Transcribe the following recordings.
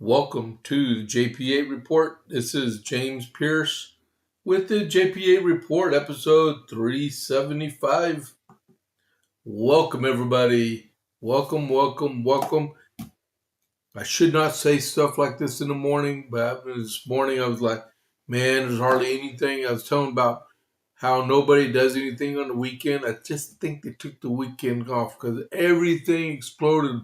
Welcome to the JP8 Report. This is James Pierce with the JP8 Report, episode 375. Welcome, everybody. Welcome. I should not say stuff like this in the morning, but this morning I was like, man, there's hardly anything. I was telling about how nobody does anything on the weekend. I just think they took the weekend off because everything exploded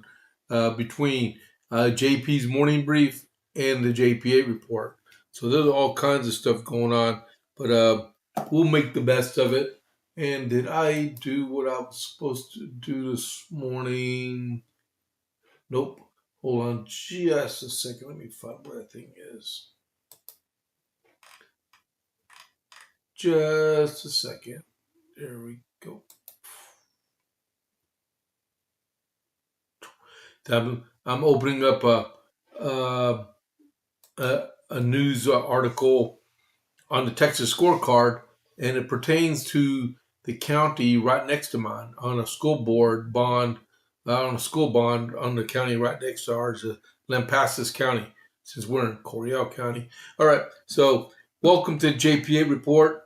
between JP's morning brief and the JP8 report. So there's all kinds of stuff going on, but we'll make the best of it. And did I do what I was supposed to do this morning? Nope. Hold on just a second. Let me find where that thing is. Just a second. There we go. I'm opening up a news article on the Texas scorecard, and it pertains to the county right next to mine on a school board bond, on a school bond on the county right next to ours, Lampasas County, since we're in Coryell County. All right, so welcome to JP8 Report.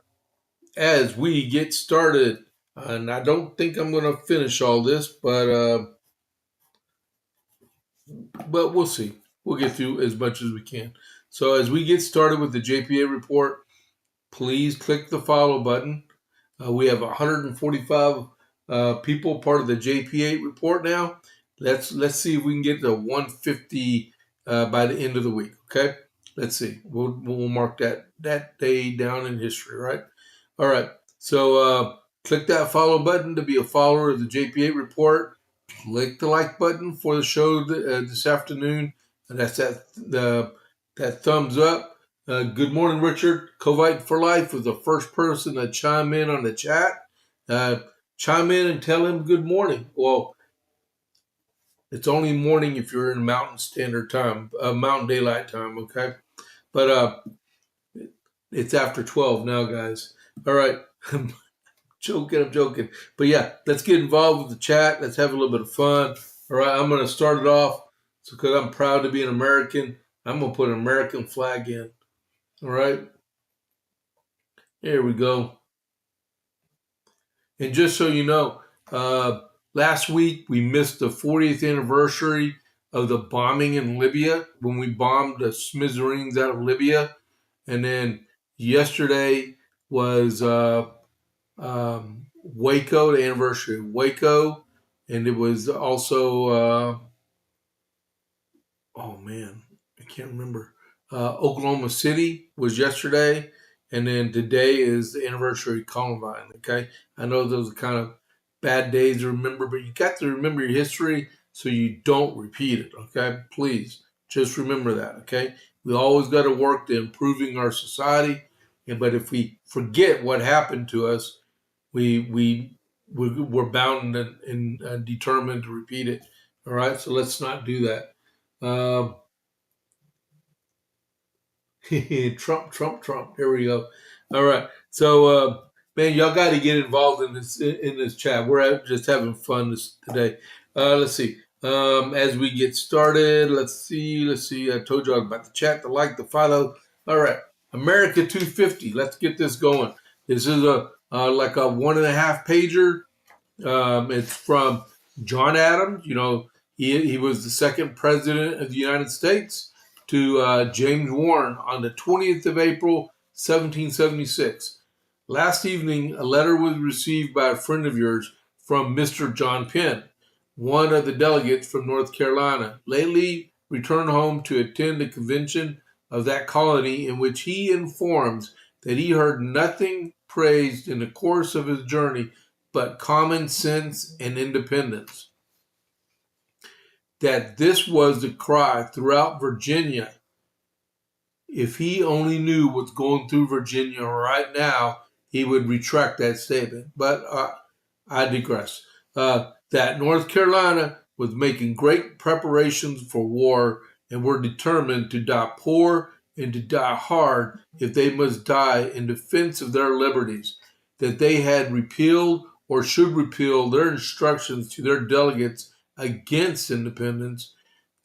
As we get started, and I don't think I'm going to finish all this, but we'll see. We'll get through as much as we can. So as we get started with the JPA report, please click the follow button. We have 145 people part of the JP8 report now. Let's see if we can get to 150 by the end of the week. Okay, let's see. We'll mark that day down in history, right? All right. So click that follow button to be a follower of the JP8 report. Click the like button for the show this afternoon. And that's that thumbs up. Good morning, Richard. Covite for Life was the first person to chime in on the chat. Chime in and tell him good morning. Well, it's only morning if you're in Mountain Standard Time, Mountain Daylight Time, okay? But it's after 12 now, guys. All right. I'm joking. But yeah, let's get involved with the chat. Let's have a little bit of fun. All right, I'm going to start it off because I'm proud to be an American. I'm going to put an American flag in. All right. There we go. And just so you know, last week we missed the 40th anniversary of the bombing in Libya when we bombed the smithereens out of Libya. And then yesterday was Waco, the anniversary of Waco. And it was also, oh man, I can't remember. Oklahoma City was yesterday. And then today is the anniversary of Columbine, okay? I know those are kind of bad days to remember, but you got to remember your history so you don't repeat it, okay? Please, just remember that, okay? We always got to work to improving our society. But if we forget what happened to us, we're bound and determined to repeat it, all right? So let's not do that. Trump. There we go. All right. So, man, y'all got to get involved in this chat. We're just having fun today. Let's see. As we get started, let's see. I told you about the chat, the like, the follow. All right. America 250. Let's get this going. This is like a 1.5 pager. It's from John Adams. You know, he was the second president of the United States, to James Warren on the 20th of April, 1776. Last evening, a letter was received by a friend of yours from Mr. John Penn, one of the delegates from North Carolina, lately returned home to attend a convention of that colony, in which he informs that he heard nothing praised in the course of his journey but common sense and independence. That this was the cry throughout Virginia. If he only knew what's going through Virginia right now, he would retract that statement. But I digress. That North Carolina was making great preparations for war and were determined to die poor and to die hard if they must die in defense of their liberties, that they had repealed or should repeal their instructions to their delegates against independence,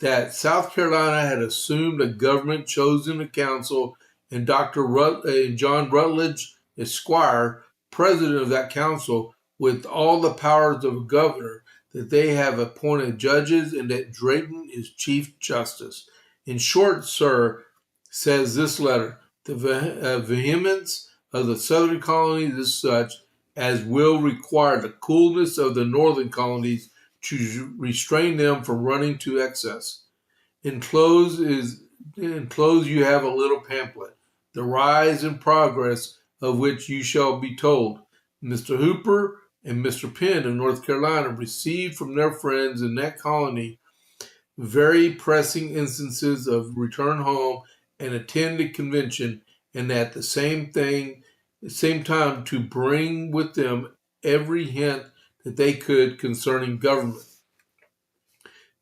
that South Carolina had assumed a government chosen a council, and John Rutledge, Esquire, president of that council, with all the powers of a governor, that they have appointed judges, and that Drayton is Chief Justice. In short, sir, says this letter, the vehemence of the southern colonies is such as will require the coolness of the northern colonies to restrain them from running to excess. Enclosed you have a little pamphlet, the rise and progress of which you shall be told. Mr. Hooper and Mr. Penn of North Carolina received from their friends in that colony very pressing instances of return home and attend the convention, and at the same time to bring with them every hint that they could concerning government.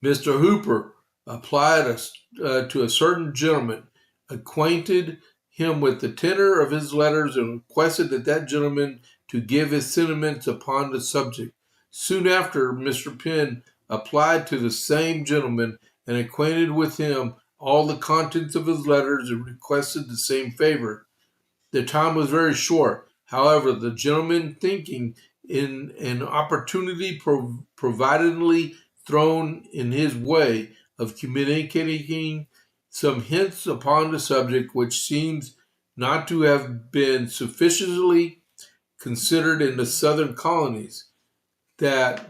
Mr. Hooper applied to a certain gentleman, acquainted him with the tenor of his letters, and requested that gentleman to give his sentiments upon the subject. Soon after, Mr. Penn applied to the same gentleman and acquainted with him all the contents of his letters and requested the same favor. The time was very short. However, the gentleman, thinking in an opportunity providentially thrown in his way of communicating some hints upon the subject which seems not to have been sufficiently considered in the southern colonies, that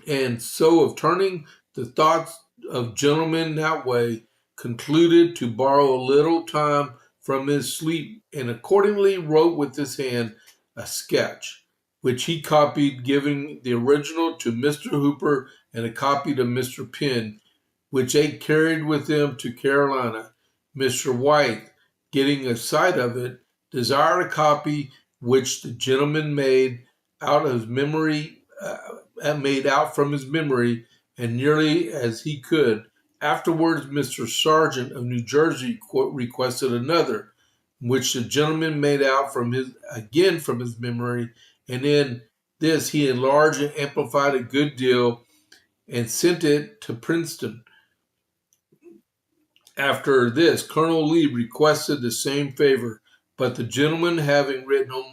and so of turning the thoughts of gentlemen that way, concluded to borrow a little time from his sleep, and accordingly wrote with his hand a sketch, which he copied, giving the original to Mr. Hooper and a copy to Mr. Penn, which they carried with them to Carolina. Mr. White, getting a sight of it, desired a copy, which the gentleman made out from his memory, and nearly as he could. Afterwards, Mr. Sargent of New Jersey requested another, which the gentleman made out from his memory, and in this he enlarged and amplified a good deal, and sent it to Princeton. After this, Colonel Lee requested the same favor, but the gentleman, having written him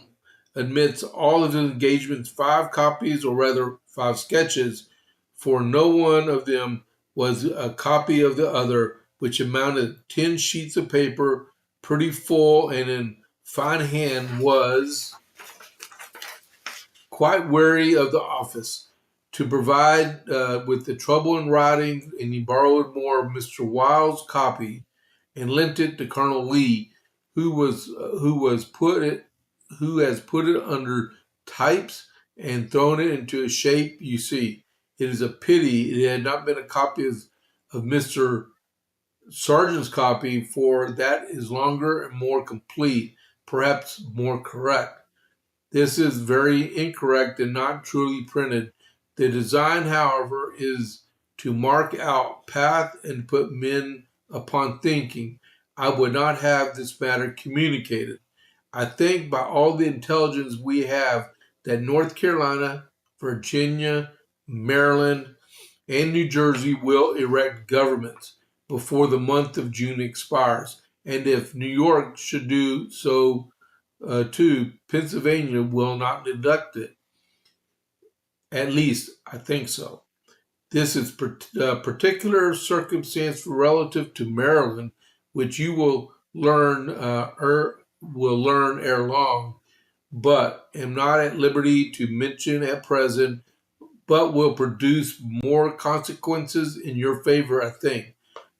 amidst all of his engagements 5 copies, or rather 5 sketches, for no one of them was a copy of the other, which amounted to 10 sheets of paper, pretty full and in fine hand, was quite weary of the office to provide with the trouble in writing, and he borrowed more of Mr. Wild's copy and lent it to Colonel Lee, who has put it under types and thrown it into a shape you see. It is a pity it had not been a copy of Mr. Sargent's copy, for that is longer and more complete, perhaps more correct. This is very incorrect and not truly printed. The design, however, is to mark out path and put men upon thinking. I would not have this matter communicated. I think by all the intelligence we have that North Carolina, Virginia, Maryland, and New Jersey will erect governments before the month of June expires. And if New York should do so too, Pennsylvania will not neglect it. At least, I think so. This is a particular circumstance relative to Maryland, which you will learn ere long, but am not at liberty to mention at present, but will produce more consequences in your favor, I think.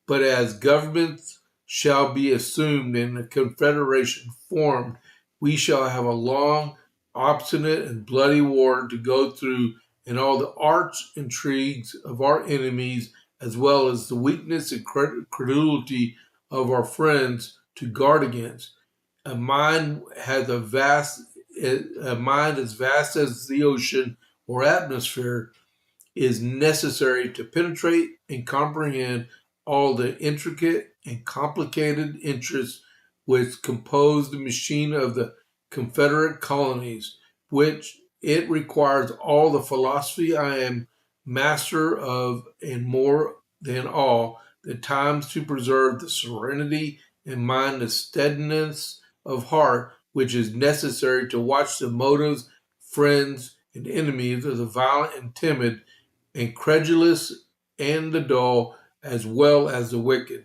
But as governments shall be assumed and a confederation formed, we shall have a long, obstinate, and bloody war to go through, and all the arch intrigues of our enemies, as well as the weakness and credulity of our friends, to guard against. A mind as vast as the ocean or atmosphere is necessary to penetrate and comprehend all the intricate and complicated interests which compose the machine of the Confederate colonies, which it requires all the philosophy I am master of, and more than all, the times to preserve the serenity in mind, the steadiness of heart, which is necessary to watch the motives, friends, and enemies of the violent and timid, and credulous and the dull, as well as the wicked.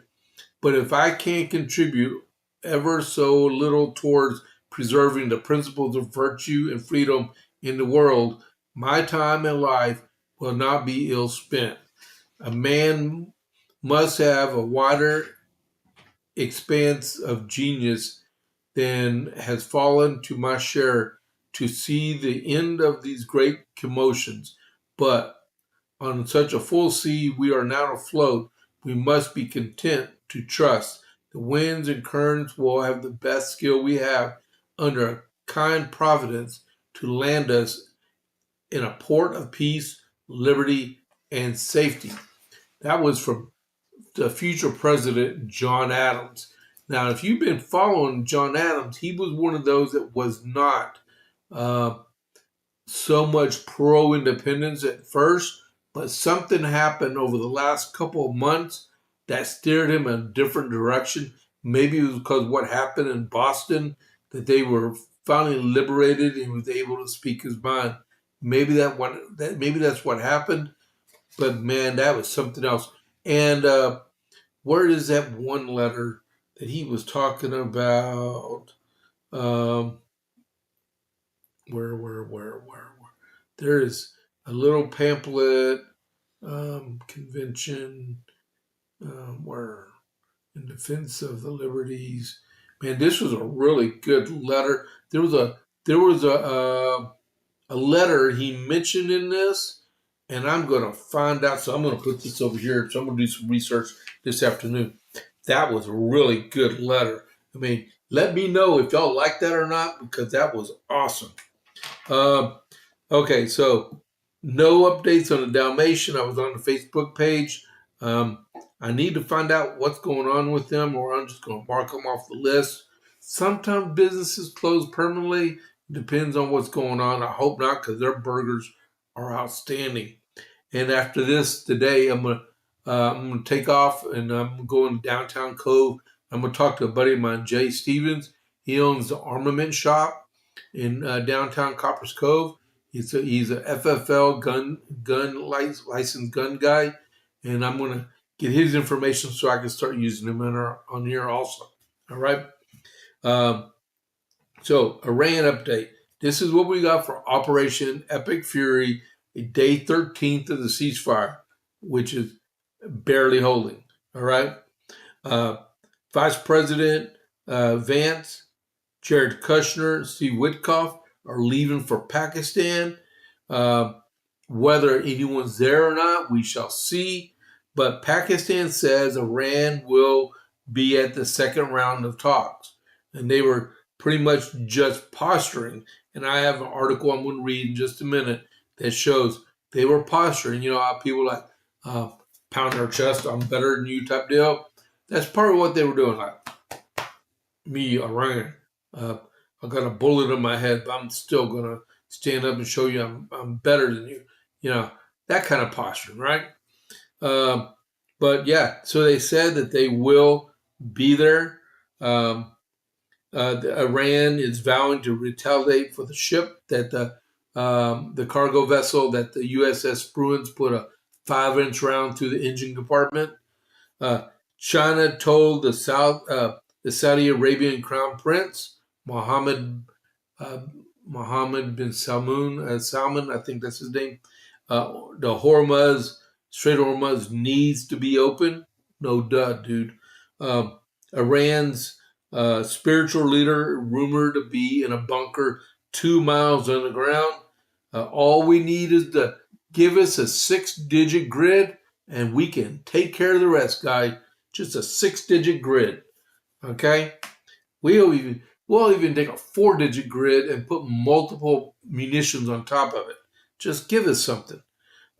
But if I can contribute ever so little towards preserving the principles of virtue and freedom in the world, my time and life will not be ill spent. A man must have a wider expanse of genius than has fallen to my share to see the end of these great commotions. But on such a full sea we are now afloat, we must be content to trust. The winds and currents will have the best skill we have under a kind providence to land us in a port of peace, liberty, and safety. That was from the future president, John Adams. Now, if you've been following John Adams, he was one of those that was not uh, so much pro-independence at first, but something happened over the last couple of months that steered him in a different direction. Maybe it was because what happened in Boston, that they were finally liberated and he was able to speak his mind. Maybe maybe that's what happened. But man, that was something else. And where is that one letter that he was talking about? Where? There is a little pamphlet, convention, where in defense of the liberties. Man, this was a really good letter. There was a letter he mentioned in this, and I'm going to find out. So I'm going to put this over here. So I'm going to do some research this afternoon. That was a really good letter. I mean, let me know if y'all like that or not, because that was awesome. Okay, so no updates on the Dalmatian. I was on the Facebook page. I need to find out what's going on with them, or I'm just going to mark them off the list. Sometimes businesses close permanently. Depends on what's going on. I hope not, because their burgers are outstanding. And after this today, I'm gonna take off, and I'm going to downtown Cove. I'm gonna talk to a buddy of mine, Jay Stevens. He owns the armament shop in downtown Coppers Cove. He's a FFL gun licensed gun guy, and I'm gonna get his information so I can start using him on here also. All right. So Iran update. This is what we got for Operation Epic Fury, day 13th of the ceasefire, which is barely holding. All right. Vice President Vance, Jared Kushner, Steve Witkoff are leaving for Pakistan. Whether anyone's there or not, we shall see. But Pakistan says Iran will be at the second round of talks. And they were pretty much just posturing. And I have an article I'm going to read in just a minute that shows they were posturing. You know how people like pound their chest, I'm better than you type deal. That's part of what they were doing. Like, me, Iran, I got a bullet in my head, but I'm still going to stand up and show you I'm better than you. You know, that kind of posturing, right? But yeah, so they said that they will be there. Iran is vowing to retaliate for the ship that the cargo vessel that the USS Bruins put a 5-inch round through the engine compartment. China told the Saudi Arabian Crown Prince Mohammed bin Salman, I think that's his name. The Strait of Hormuz needs to be open. No duh, dude. Iran's spiritual leader rumored to be in a bunker 2 miles underground. All we need is to give us a 6-digit grid, and we can take care of the rest, guy. Just a 6-digit grid. Okay? We'll even take a 4-digit grid and put multiple munitions on top of it. Just give us something.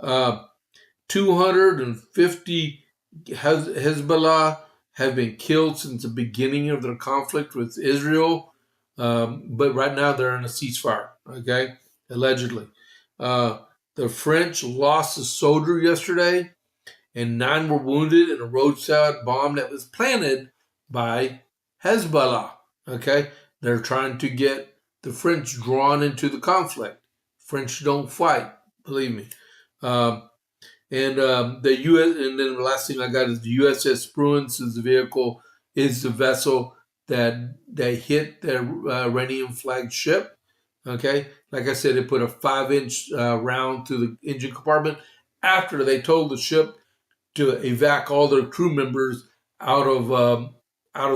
250 Hezbollah have been killed since the beginning of their conflict with Israel. But right now they're in a ceasefire, okay? Allegedly. The French lost a soldier yesterday, and 9 were wounded in a roadside bomb that was planted by Hezbollah, okay? They're trying to get the French drawn into the conflict. French don't fight, believe me. The U.S. and then the last thing I got is the USS Spruance is the vessel that hit the Iranian flagged ship. Okay, like I said, they put a 5-inch round through the engine compartment after they told the ship to evac all their crew members out of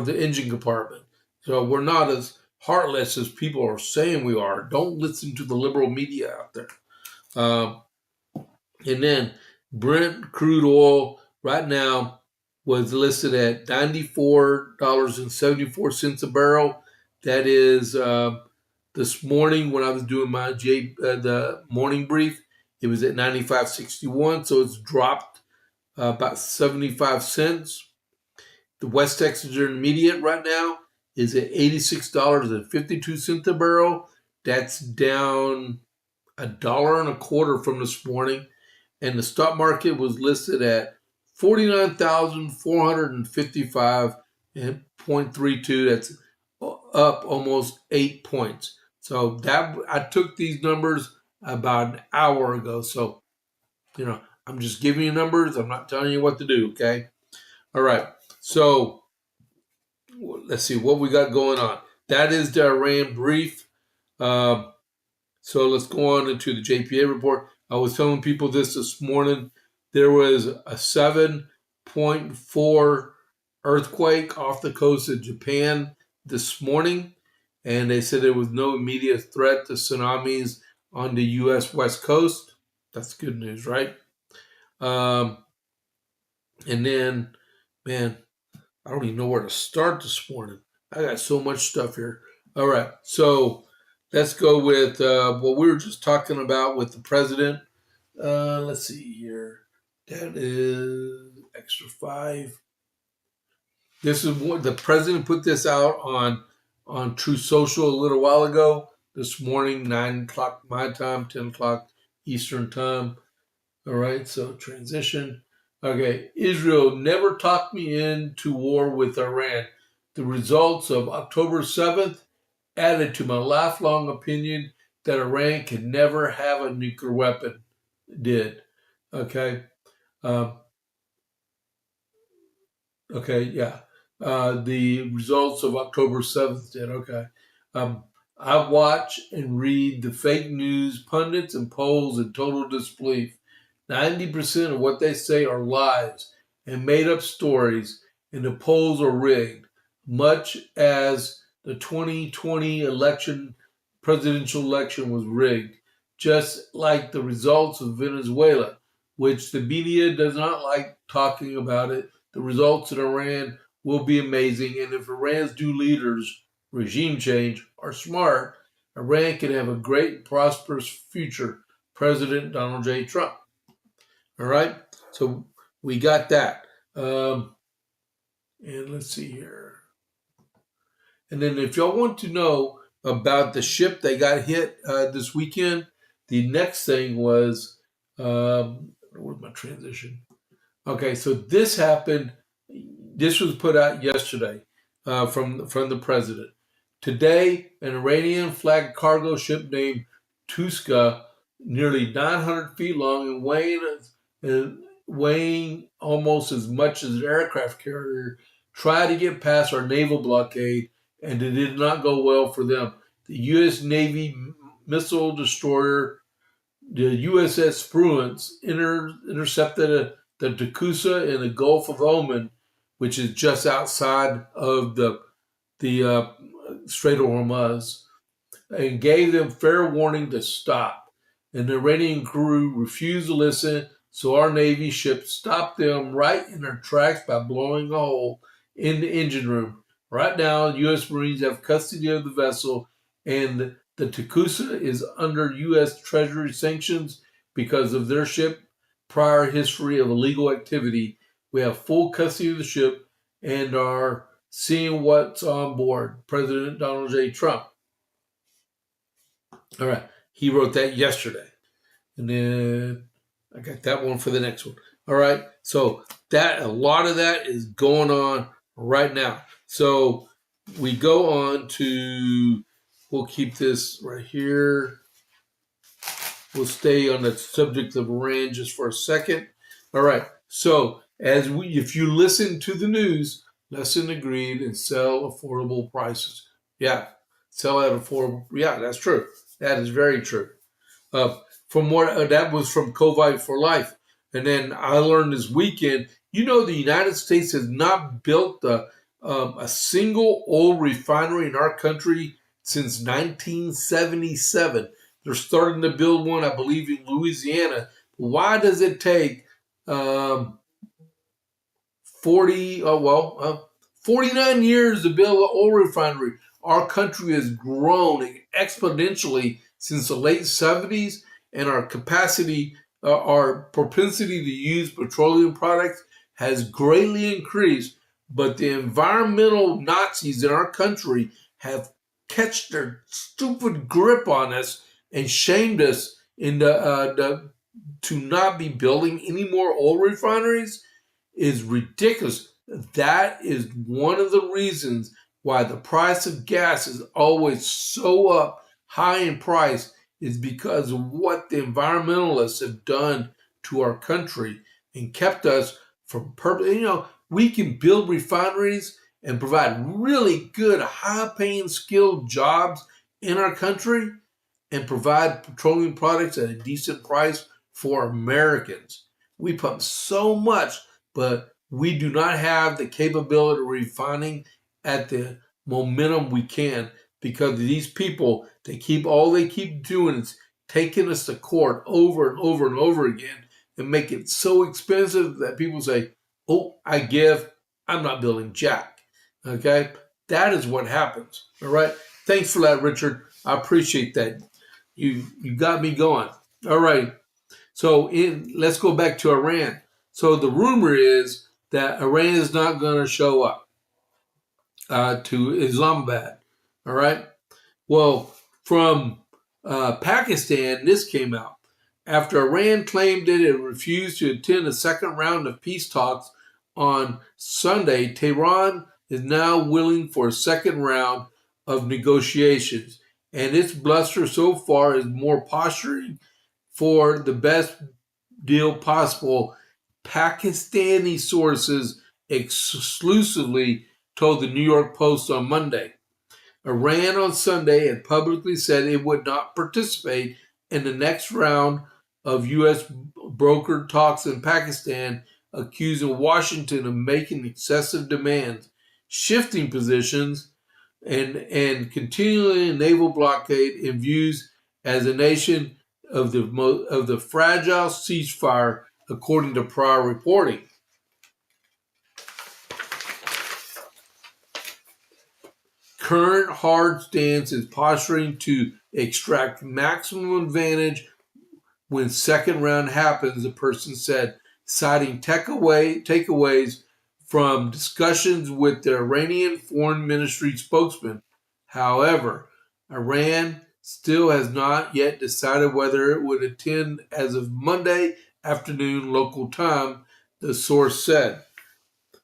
the engine compartment. So we're not as heartless as people are saying we are. Don't listen to the liberal media out there. And then Brent crude oil right now was listed at $94.74 a barrel. That is this morning when I was doing my the morning brief, it was at 95.61, so it's dropped about 75 cents. The West Texas Intermediate right now is at $86.52 a barrel. That's down $1.25 from this morning. And the stock market was listed at 49,455.32. That's up almost 8 points. So that I took these numbers about an hour ago. So, I'm just giving you numbers. I'm not telling you what to do, okay? All right. So let's see what we got going on. That is the Iran brief. So let's go on into the JP8 report. I was telling people this morning. There was a 7.4 earthquake off the coast of Japan this morning, and they said there was no immediate threat to tsunamis on the U.S. West Coast. That's good news, right? And then, man, I don't even know where to start this morning. I got so much stuff here. All right, so let's go with what we were just talking about with the president. Let's see here. That is extra 5. This is what the president put this out on True Social a little while ago. This morning, 9 o'clock my time, 10 o'clock Eastern time. All right, so transition. Okay, Israel never talked me into war with Iran. The results of October 7th added to my lifelong opinion that Iran could never have a nuclear weapon. Did. Okay. Yeah. The results of October 7th did. Okay. I watch and read the fake news pundits and polls in total disbelief. 90% of what they say are lies and made up stories, and the polls are rigged, much as the 2020 presidential election was rigged, just like the results of Venezuela, which the media does not like talking about it. The results in Iran will be amazing, and if Iran's new leaders, regime change, are smart, Iran can have a great and prosperous future. President Donald J. Trump. All right, so we got that. And let's see here. And then if y'all want to know about the ship that got hit this weekend, the next thing was, where's my transition? Okay, so this happened. This was put out yesterday from the president. Today, an Iranian flagged cargo ship named Tuska, nearly 900 feet long and weighing almost as much as an aircraft carrier, tried to get past our naval blockade, and it did not go well for them. The U.S. Navy missile destroyer, the USS Spruance, intercepted the Takusa in the Gulf of Oman, which is just outside of the Strait of Hormuz, and gave them fair warning to stop. And the Iranian crew refused to listen, so our Navy ship stopped them right in their tracks by blowing a hole in the engine room. Right now, U.S. Marines have custody of the vessel, and the Takusa is under U.S. Treasury sanctions because of their ship prior history of illegal activity. We have full custody of the ship and are seeing what's on board. President Donald J. Trump. All right. He wrote that yesterday. And then I got that one for the next one. All right. So that a lot of that is going on right now. So we go on to, we'll keep this right here. We'll stay on the subject of Iran just for a second. All right. So if you listen to the news, lessen the greed and sell affordable prices. Yeah. Sell at affordable. Yeah, that's true. That is very true. From what that was from COVID for Life. And then I learned this weekend, the United States has not built a single oil refinery in our country since 1977. They're starting to build one, I believe, in Louisiana. Why does it take 49 years to build an oil refinery? Our country has grown exponentially since the late 70s, and our capacity, our propensity to use petroleum products has greatly increased. But the environmental Nazis in our country have catched their stupid grip on us and shamed us to not be building any more oil refineries is ridiculous. That is one of the reasons why the price of gas is always so up high in price, is because of what the environmentalists have done to our country and kept us from we can build refineries and provide really good, high-paying, skilled jobs in our country and provide petroleum products at a decent price for Americans. We pump so much, but we do not have the capability of refining at the momentum we can, because of these people. They keep doing is taking us to court over and over and over again and make it so expensive that people say, "Oh, I give. I'm not building jack." Okay? That is what happens. All right? Thanks for that, Richard. I appreciate that. You got me going. All right. So let's go back to Iran. So the rumor is that Iran is not going to show up to Islamabad. All right. Well, from Pakistan, this came out. After Iran claimed that it refused to attend a second round of peace talks on Sunday, Tehran is now willing for a second round of negotiations. And its bluster so far is more posturing for the best deal possible. Pakistani sources exclusively told the New York Post on Monday. Iran on Sunday had publicly said it would not participate in the next round of U.S. brokered talks in Pakistan, accusing Washington of making excessive demands, shifting positions, and continuing a naval blockade in views as a nation of the fragile ceasefire, according to prior reporting. Current hard stance is posturing to extract maximum advantage when second round happens, the person said, citing takeaways from discussions with the Iranian Foreign Ministry spokesman. However, Iran still has not yet decided whether it would attend as of Monday afternoon local time, the source said.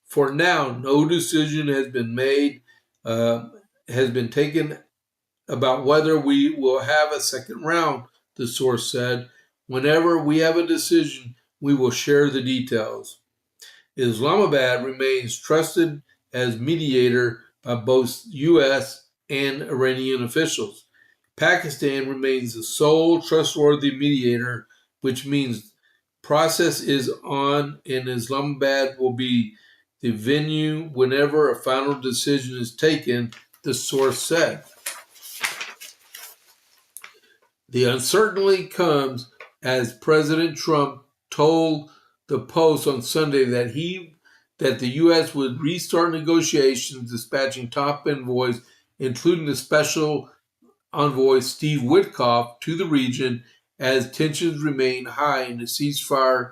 For now, no decision has been taken about whether we will have a second round, the source said. Whenever we have a decision, we will share the details. Islamabad remains trusted as mediator by both U.S. and Iranian officials. Pakistan remains the sole trustworthy mediator, which means process is on, and Islamabad will be the venue whenever a final decision is taken, the source said. The uncertainty comes as President Trump told the Post on Sunday that the U.S. would restart negotiations, dispatching top envoys, including the special envoy Steve Witkoff, to the region as tensions remain high in the ceasefire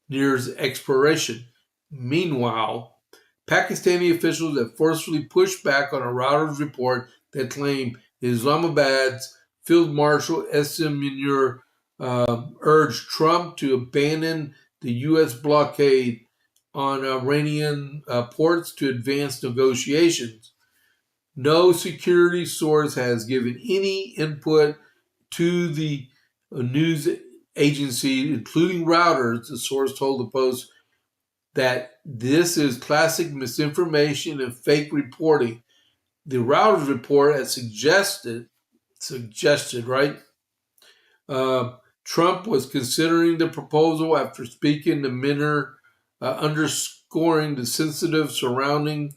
nears expiration. Meanwhile, Pakistani officials have forcefully pushed back on a Reuters report that claimed Islamabad's Field Marshal S.M. Munir urged Trump to abandon the U.S. blockade on Iranian ports to advance negotiations. No security source has given any input to the news agency, including Reuters. The source told the Post that this is classic misinformation and fake reporting. The Reuters report has suggested, right? Trump was considering the proposal after speaking to Minner, underscoring the sensitive surrounding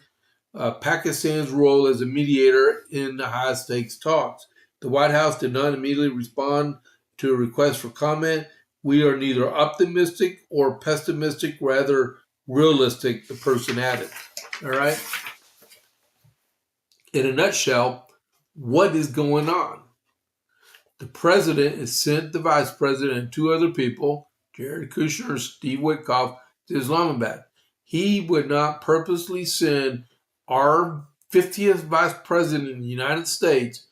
Pakistan's role as a mediator in the high-stakes talks. The White House did not immediately respond to a request for comment. We are neither optimistic or pessimistic, rather realistic, the person added. All right? In a nutshell, what is going on? The president has sent the vice president and two other people, Jared Kushner and Steve Witkoff, to Islamabad. He would not purposely send our 50th vice president in the United States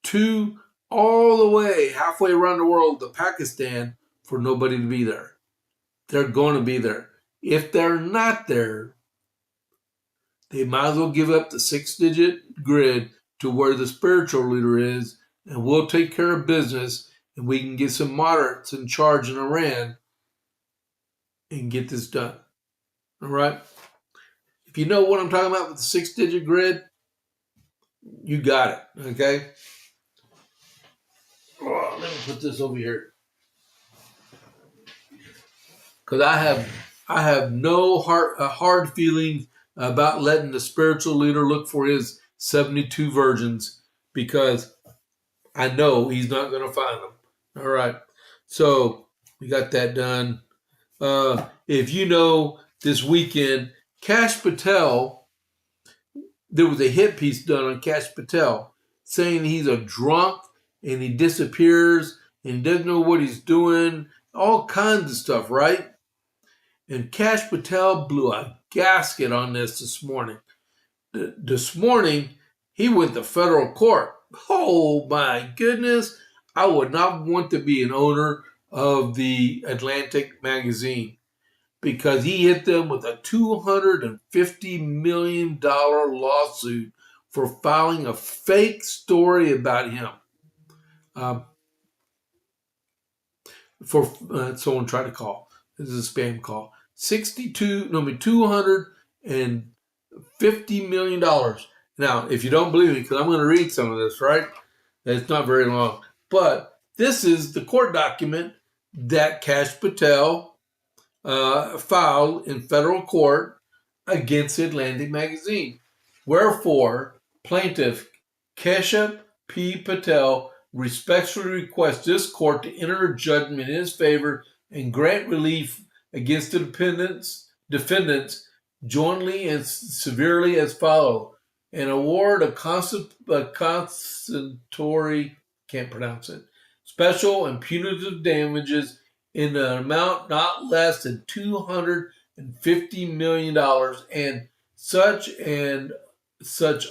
to all the way halfway around the world to Pakistan for nobody to be there. They're going to be there. If they're not there, they might as well give up the 6-digit grid to where the spiritual leader is, and we'll take care of business, and we can get some moderates in charge in Iran and get this done. All right? If you know what I'm talking about with the 6-digit grid, you got it, okay? Oh, let me put this over here. Because I have no hard feelings about letting the spiritual leader look for his 72 virgins, because I know he's not going to find them. All right. So we got that done. If you know, this weekend, Kash Patel, there was a hit piece done on Kash Patel saying he's a drunk and he disappears and he doesn't know what he's doing, all kinds of stuff, right? And Kash Patel blew a gasket on this morning. This morning, he went to federal court. Oh my goodness. I would not want to be an owner of the Atlantic magazine, because he hit them with a $250 million lawsuit for filing a fake story about him. Someone tried to call. This is a spam call. $250 million. Now, if you don't believe me, because I'm going to read some of this, right? It's not very long. But this is the court document that Kash Patel filed in federal court against Atlantic Magazine. Wherefore, plaintiff Keshav P. Patel respectfully requests this court to enter a judgment in his favor and grant relief against the defendants jointly and severely as follows: an award of compensatory, special and punitive damages in an amount not less than $250 million, and such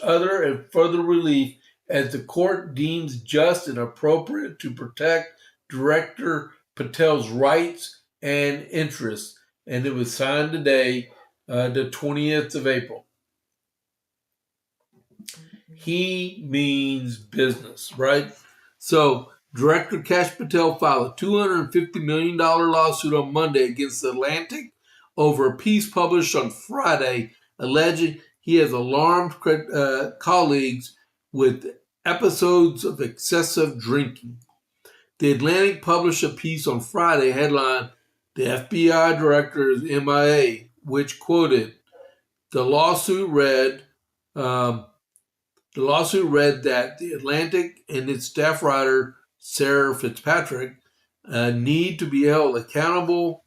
other and further relief as the court deems just and appropriate to protect Director Patel's rights and interests. And it was signed today, the 20th of April. He means business, right? So Director Kash Patel filed a $250 million lawsuit on Monday against Atlantic over a piece published on Friday alleging he has alarmed colleagues with episodes of excessive drinking. The Atlantic published a piece on Friday headlined, "The FBI Director is MIA," which quoted, the lawsuit read that the Atlantic and its staff writer, Sarah Fitzpatrick, need to be held accountable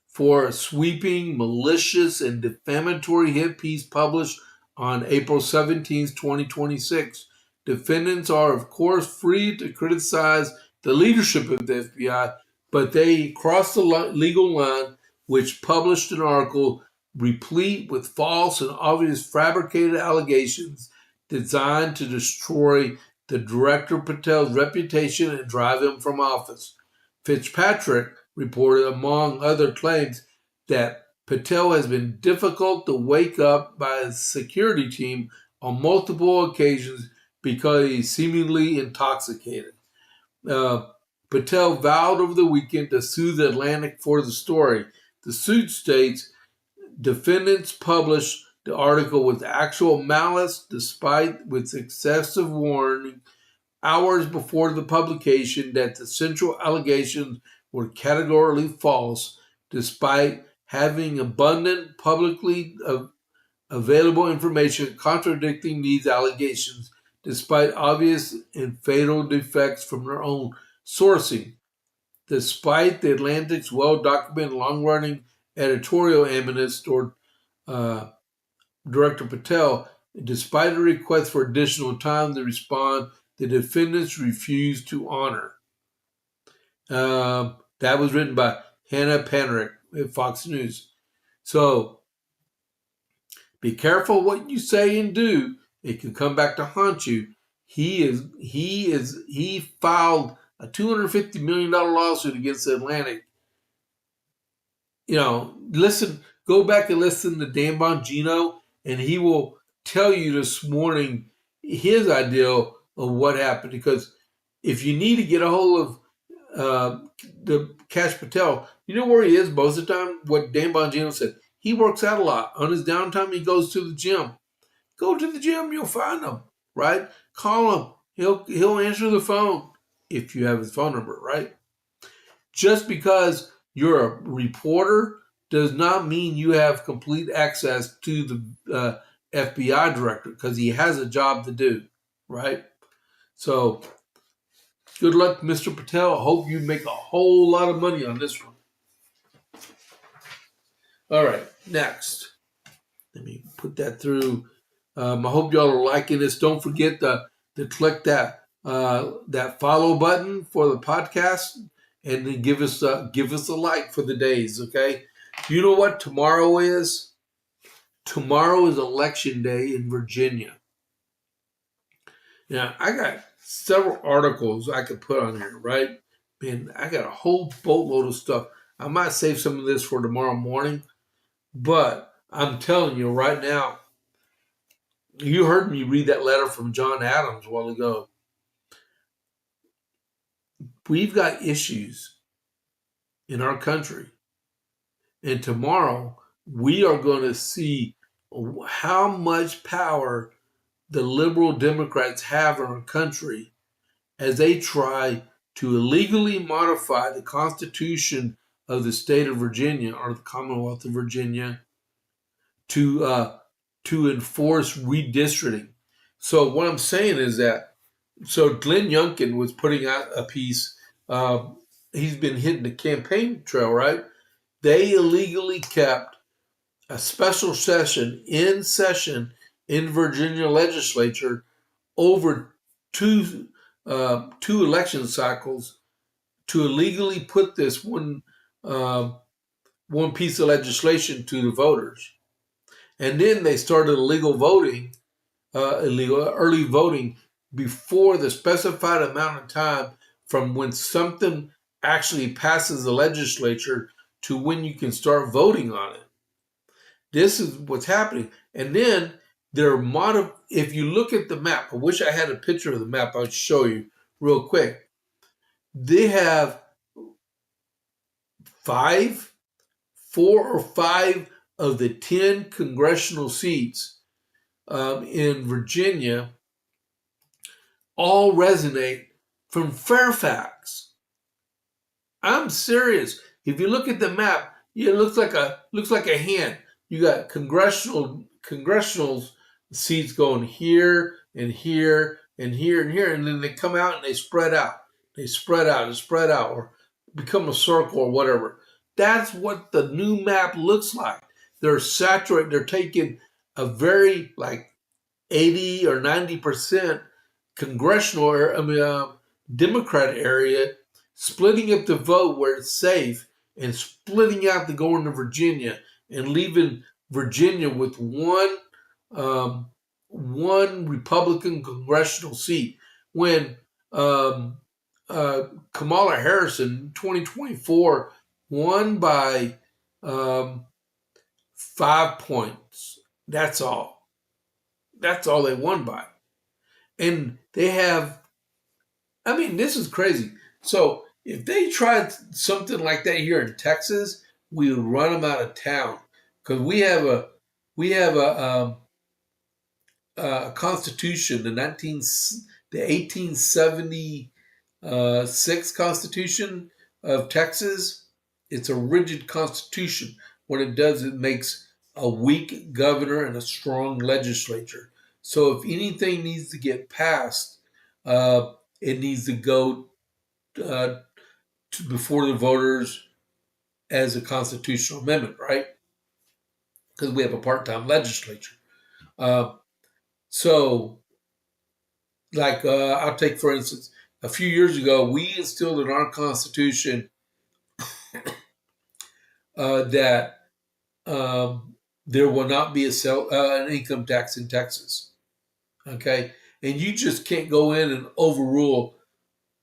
for a sweeping, malicious, and defamatory hit piece published on April 17, 2026. Defendants are, of course, free to criticize the leadership of the FBI, but they crossed the legal line, which published an article replete with false and obvious fabricated allegations designed to destroy the director Patel's reputation and drive him from office. Fitzpatrick reported, among other claims, that Patel has been difficult to wake up by his security team on multiple occasions because he's seemingly intoxicated. Patel vowed over the weekend to sue the Atlantic for the story. The suit states defendants published the article with actual malice despite with excessive warning hours before the publication that the central allegations were categorically false despite having abundant publicly available information contradicting these allegations despite obvious and fatal defects from their own sourcing. Despite the Atlantic's well-documented long-running editorial animus toward Director Patel, despite a request for additional time to respond, the defendants refused to honor. That was written by Hannah Panrick at Fox News. So be careful what you say and do. It can come back to haunt you. He filed a $250 million lawsuit against the Atlantic. Go back and listen to Dan Bongino, and he will tell you this morning his idea of what happened. Because if you need to get a hold of the Kash Patel, you know where he is most of the time? What Dan Bongino said. He works out a lot. On his downtime, he goes to the gym. Go to the gym, you'll find him, right? Call him. He'll answer the phone if you have his phone number, right? Just because you're a reporter does not mean you have complete access to the FBI director, because he has a job to do, right? So good luck, Mr. Patel. I hope you make a whole lot of money on this one. All right, next. Let me put that through. I hope y'all are liking this. Don't forget to click that follow button for the podcast, and then give us a like for the days. Okay. You know what tomorrow is? Tomorrow is election day in Virginia. Now I got several articles I could put on here, right? Man, I got a whole boatload of stuff. I might save some of this for tomorrow morning, but I'm telling you right now, you heard me read that letter from John Adams a while ago. We've got issues in our country. And tomorrow, we are going to see how much power the liberal Democrats have in our country as they try to illegally modify the Constitution of the state of Virginia, or the Commonwealth of Virginia, to enforce redistricting. So what I'm saying is that, so Glenn Youngkin was putting out a piece. He's been hitting the campaign trail, right? They illegally kept a special session in Virginia legislature over two election cycles to illegally put this one piece of legislation to the voters. And then they started illegal early voting before the specified amount of time from when something actually passes the legislature to when you can start voting on it. This is what's happening. And then if you look at the map, I wish I had a picture of the map. I'll show you real quick. They have 4 or 5 of the 10 congressional seats in Virginia all resonate from Fairfax. I'm serious. If you look at the map, it looks like a hand. You got congressional seats going here and here and here and here, and then they come out and they spread out. They spread out, or become a circle or whatever. That's what the new map looks like. They're saturated. They're taking a very 80 or 90% congressional, Democrat area, splitting up the vote where it's safe and splitting out the going to Virginia and leaving Virginia with one Republican congressional seat when um, Kamala Harris in 2024 won by 5 points. That's all. That's all they won by. And they have, I mean, this is crazy. So if they tried something like that here in Texas, we would run them out of town because we have a constitution, the 1876 Constitution of Texas. It's a rigid constitution. What it does, it makes a weak governor and a strong legislature. So if anything needs to get passed, it needs to go before the voters as a constitutional amendment, right? Because we have a part-time legislature. Uh, so, I'll take, for instance, a few years ago, we instilled in our Constitution that there will not be an income tax in Texas. Okay? And you just can't go in and overrule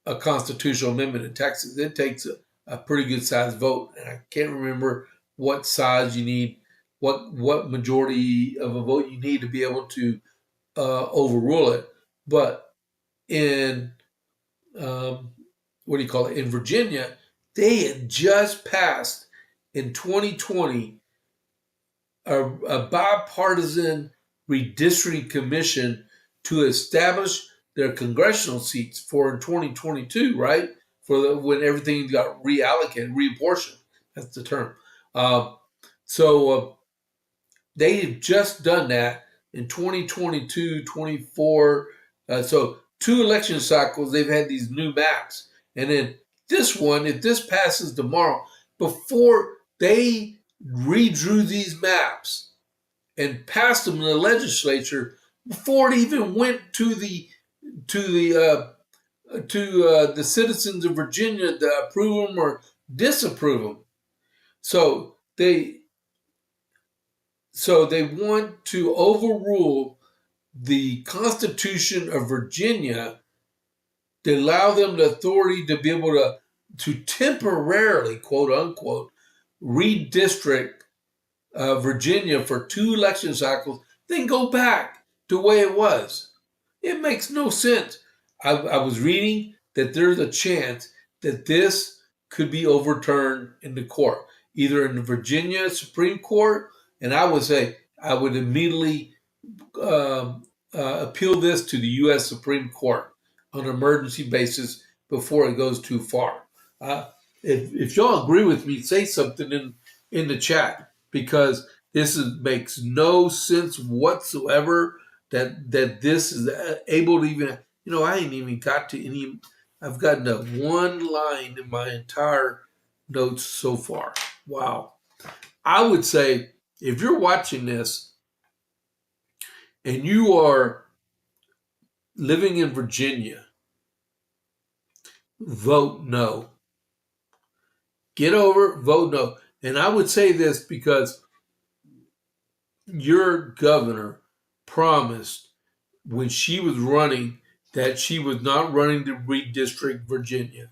a constitutional amendment in Texas. It takes a pretty good sized vote. And I can't remember what size you need, what majority of a vote you need to be able to overrule it. But in in Virginia, they had just passed in 2020 a bipartisan redistricting commission to establish their congressional seats for 2022, right? When everything got reallocated, reapportioned. That's the term. So they had just done that in 2022, 24. So 2 election cycles, they've had these new maps. And then this one, if this passes tomorrow, before they redrew these maps and passed them in the legislature, before it even went to the citizens of Virginia to approve them or disapprove them. So they want to overrule the Constitution of Virginia to allow them the authority to be able to temporarily, quote unquote, redistrict Virginia for 2 election cycles, then go back to the way it was. It makes no sense. I was reading that there's a chance that this could be overturned in the court, either in the Virginia Supreme Court, and I would immediately appeal this to the U.S. Supreme Court on an emergency basis before it goes too far. If y'all agree with me, say something in the chat, because makes no sense whatsoever that this is able to even, I ain't even got to any, I've gotten to one line in my entire notes so far. Wow. I would say if you're watching this and you are living in Virginia, vote no. Get over it, vote no. And I would say this because your governor promised when she was running that she was not running to redistrict Virginia.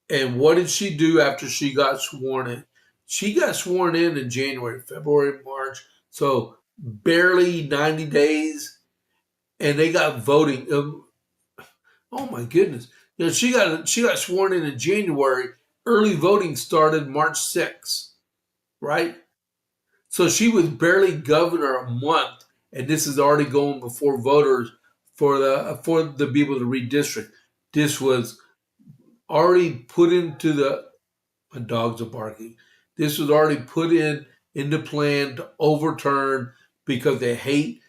And what did she do after she got sworn in? She got sworn in January, February, March, so barely 90 days, and they got voting. Oh my goodness! She got sworn in January. Early voting started March 6th, right? So she was barely governor a month, and this is already going before voters for the people to redistrict. This was already put into my dogs are barking. This was already put in the plan to overturn because they hate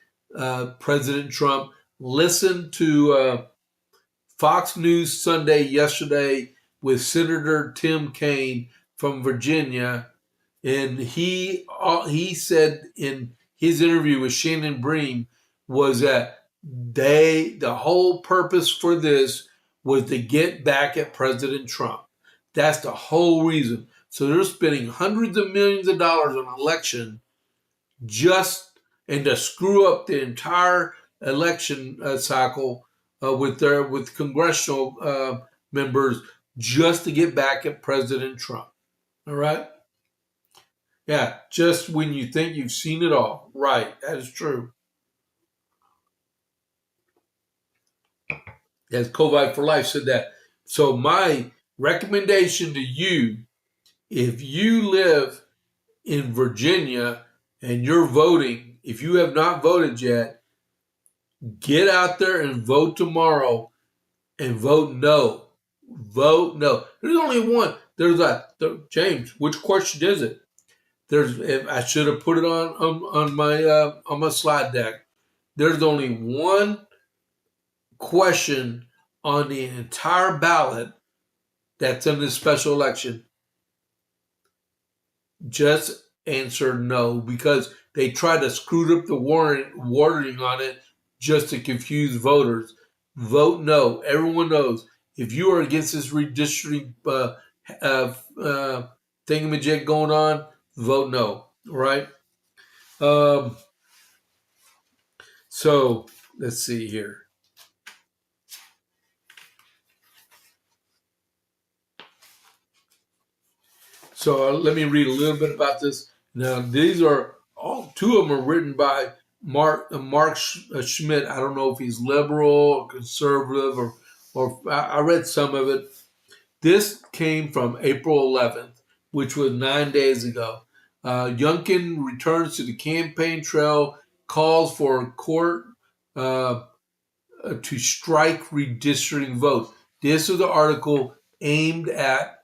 President Trump. Listen to Fox News Sunday yesterday with Senator Tim Kaine from Virginia, and he said in his interview with Shannon Bream was that the whole purpose for this was to get back at President Trump. That's the whole reason. So they're spending hundreds of millions of dollars on an election and to screw up the entire election cycle with congressional members just to get back at President Trump. All right? Yeah, just when you think you've seen it all. Right, that is true. As COVID for Life said that. So my recommendation to you, if you live in Virginia and you're voting, if you have not voted yet, get out there and vote tomorrow and vote no. Vote no. There's only one. James, which question is it? I should have put it on my slide deck. There's only one question on the entire ballot that's in this special election. Just answer no, because they tried to screw up the wording on it just to confuse voters. Vote no. Everyone knows if you are against this redistricting thingamajig going on, vote no. Right? So let's see here. So let me read a little bit about this. Now, these are two of them are written by Mark Schmidt. I don't know if he's liberal or conservative, or I read some of it. This came from April 11th, which was 9 days ago. Youngkin returns to the campaign trail, calls for a court to strike redistricting votes. This is the article aimed at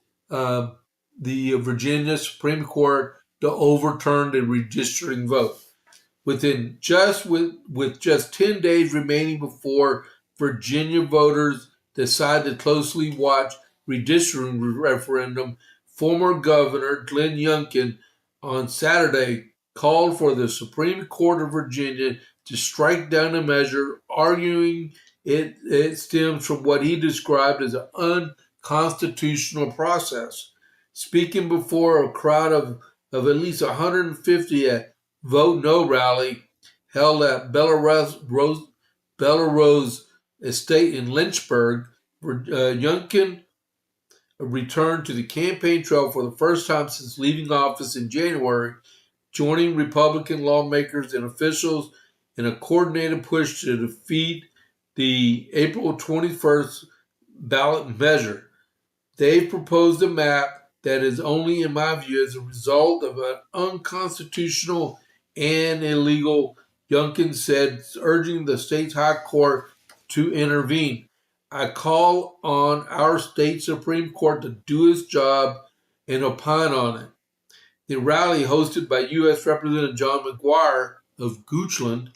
the Virginia Supreme Court to overturn the redistricting vote. With just 10 days remaining before Virginia voters decide to closely watch redistricting referendum, former Governor Glenn Youngkin on Saturday called for the Supreme Court of Virginia to strike down the measure, arguing it stems from what he described as an unconstitutional process. Speaking before a crowd of at least 150 at Vote No rally held at Bella Rose Estate in Lynchburg, Youngkin returned to the campaign trail for the first time since leaving office in January, joining Republican lawmakers and officials in a coordinated push to defeat the April 21st ballot measure. They've proposed a map that is only, in my view, as a result of an unconstitutional and illegal, Youngkin said, urging the state's high court to intervene. I call on our state Supreme Court to do its job and opine on it. The rally, hosted by U.S. Representative John McGuire of Goochland,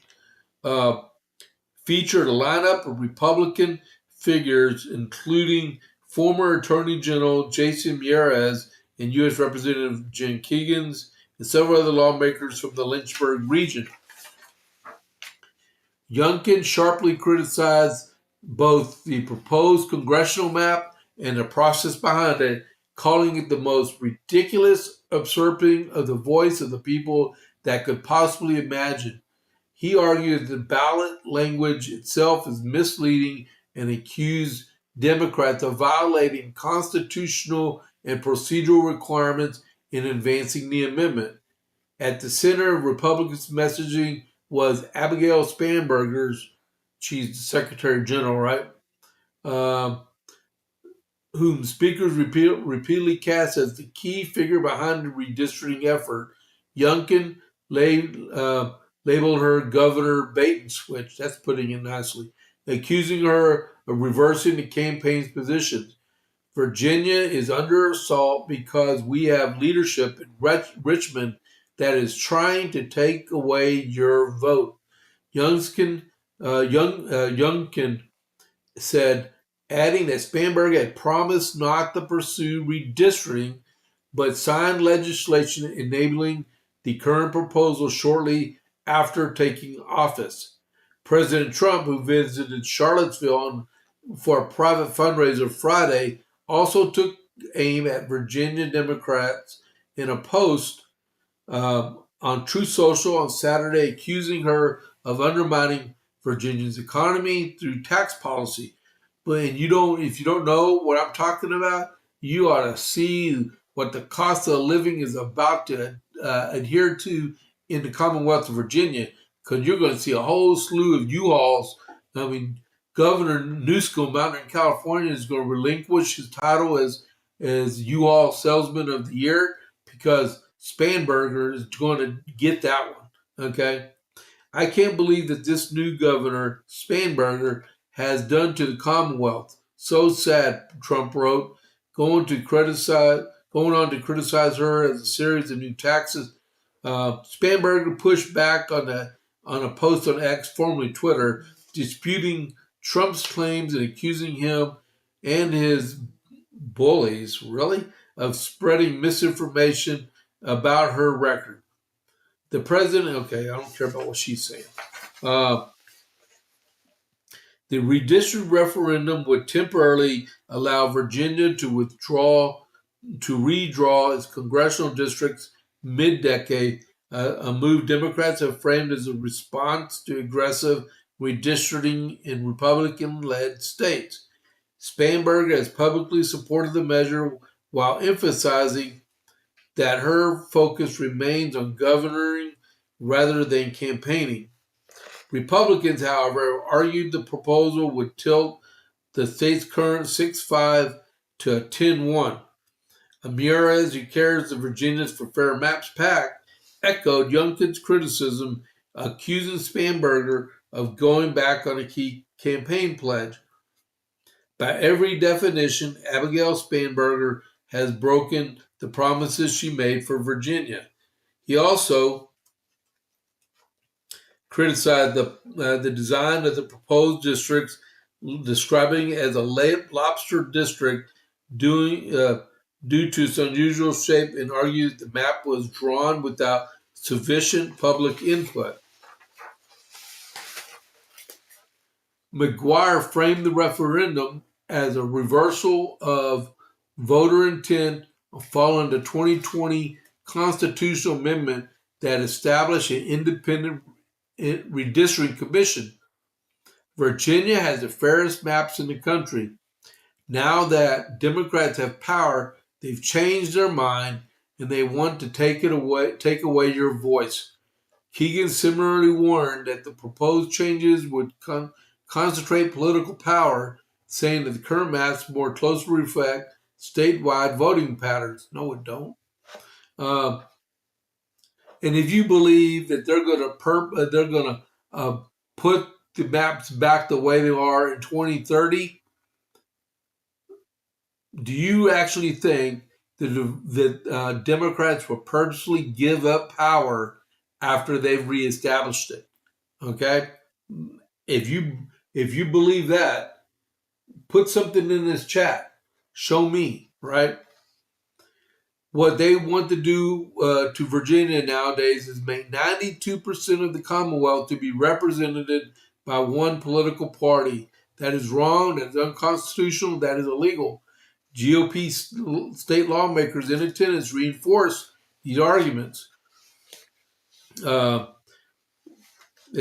featured a lineup of Republican figures, including former Attorney General Jason Miyares and U.S. Representative Jen Keegans and several other lawmakers from the Lynchburg region. Youngkin sharply criticized both the proposed congressional map and the process behind it, calling it the most ridiculous usurping of the voice of the people that could possibly imagine. He argued that the ballot language itself is misleading and accused Democrats of violating constitutional and procedural requirements in advancing the amendment. At the center of Republicans' messaging was Abigail Spanberger, she's the Secretary General, right? Whom speakers repeatedly cast as the key figure behind the redistricting effort. Youngkin labeled her Governor Bait and Switch, that's putting it nicely, accusing her of reversing the campaign's positions. Virginia is under assault because we have leadership in Richmond that is trying to take away your vote. Youngkin said, adding that Spanberg had promised not to pursue redistricting, but signed legislation enabling the current proposal shortly after taking office. President Trump, who visited Charlottesville on for a private fundraiser Friday also took aim at Virginia Democrats in a post on Truth Social on Saturday, accusing her of undermining Virginia's economy through tax policy. But if you don't know what I'm talking about, you ought to see what the cost of living is about to adhere to in the Commonwealth of Virginia, because you're going to see a whole slew of U-Hauls. I mean, Governor Newsom out in California is going to relinquish his title as U-Haul Salesman of the Year because Spanberger is going to get that one. Okay, I can't believe that this new governor Spanberger has done to the Commonwealth. So sad, Trump wrote, going on to criticize her as a series of new taxes. Spanberger pushed back on a post on X, formerly Twitter, disputing Trump's claims and accusing him and his bullies, really, of spreading misinformation about her record. The president, okay, I don't care about what she's saying. The redistrict referendum would temporarily allow Virginia to redraw its congressional districts mid-decade, a move Democrats have framed as a response to aggressive redistricting in Republican-led states. Spanberger has publicly supported the measure while emphasizing that her focus remains on governing rather than campaigning. Republicans, however, argued the proposal would tilt the state's current 6-5 to a 10-1. Ramirez, who carries the Virginians for Fair Maps PAC, echoed Youngkin's criticism, accusing Spanberger of going back on a key campaign pledge. By every definition, Abigail Spanberger has broken the promises she made for Virginia. He also criticized the design of the proposed districts, describing it as a lobster district due to its unusual shape, and argued the map was drawn without sufficient public input. McGuire framed the referendum as a reversal of voter intent following the 2020 constitutional amendment that established an independent redistricting commission. Virginia has the fairest maps in the country. Now that Democrats have power, they've changed their mind and they want to take away your voice. Keegan similarly warned that the proposed changes would concentrate political power, saying that the current maps more closely reflect statewide voting patterns. No, it don't. And if you believe that they're going to put the maps back the way they are in 2030, do you actually think that Democrats will purposely give up power after they've reestablished it? Okay, if you believe that, put something in this chat. Show me, right? What they want to do to Virginia nowadays is make 92% of the Commonwealth to be represented by one political party. That is wrong, that is unconstitutional, that is illegal. GOP state lawmakers in attendance reinforce these arguments. Let's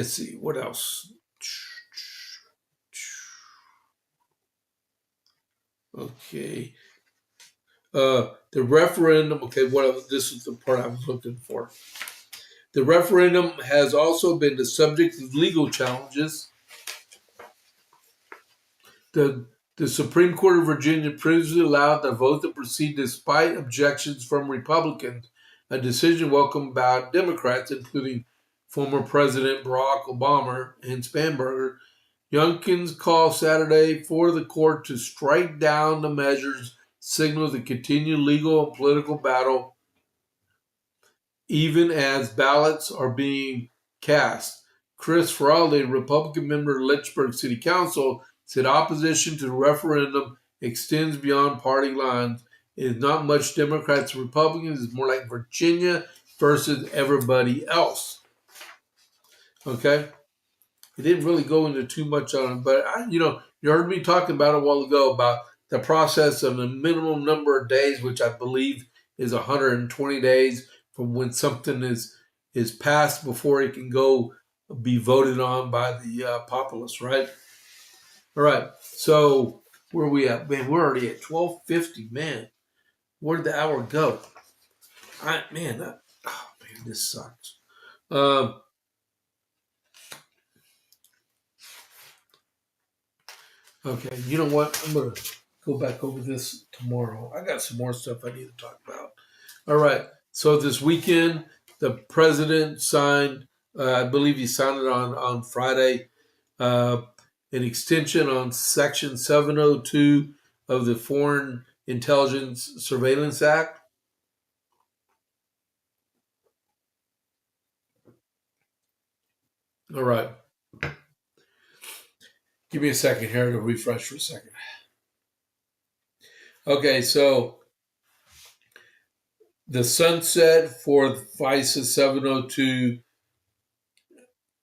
see, what else? Okay. The referendum, this is the part I was looking for. The referendum has also been the subject of legal challenges. The Supreme Court of Virginia previously allowed the vote to proceed despite objections from Republicans, a decision welcomed by Democrats, including former President Barack Obama and Spanberger. Youngkin's call Saturday for the court to strike down the measures signals a continued legal and political battle, even as ballots are being cast. Chris Farley, Republican member of Lynchburg City Council, said opposition to the referendum extends beyond party lines. It is not much Democrats and Republicans. It's more like Virginia versus everybody else. Okay? It didn't really go into too much on it, but You heard me talking about it a while ago about the process of the minimum number of days, which I believe is 120 days from when something is passed before it can go be voted on by the populace, right? All right. So where are we at? Man, we're already at 12:50. Man, where did the hour go? Oh man, this sucks. Okay, you know what? I'm gonna go back over this tomorrow. I got some more stuff I need to talk about. All right. So this weekend, the president signed. I believe he signed it on Friday. Uh, an extension on Section 702 of the Foreign Intelligence Surveillance Act. All right. Give me a second here to refresh for a second. Okay, so the sunset for FISA 702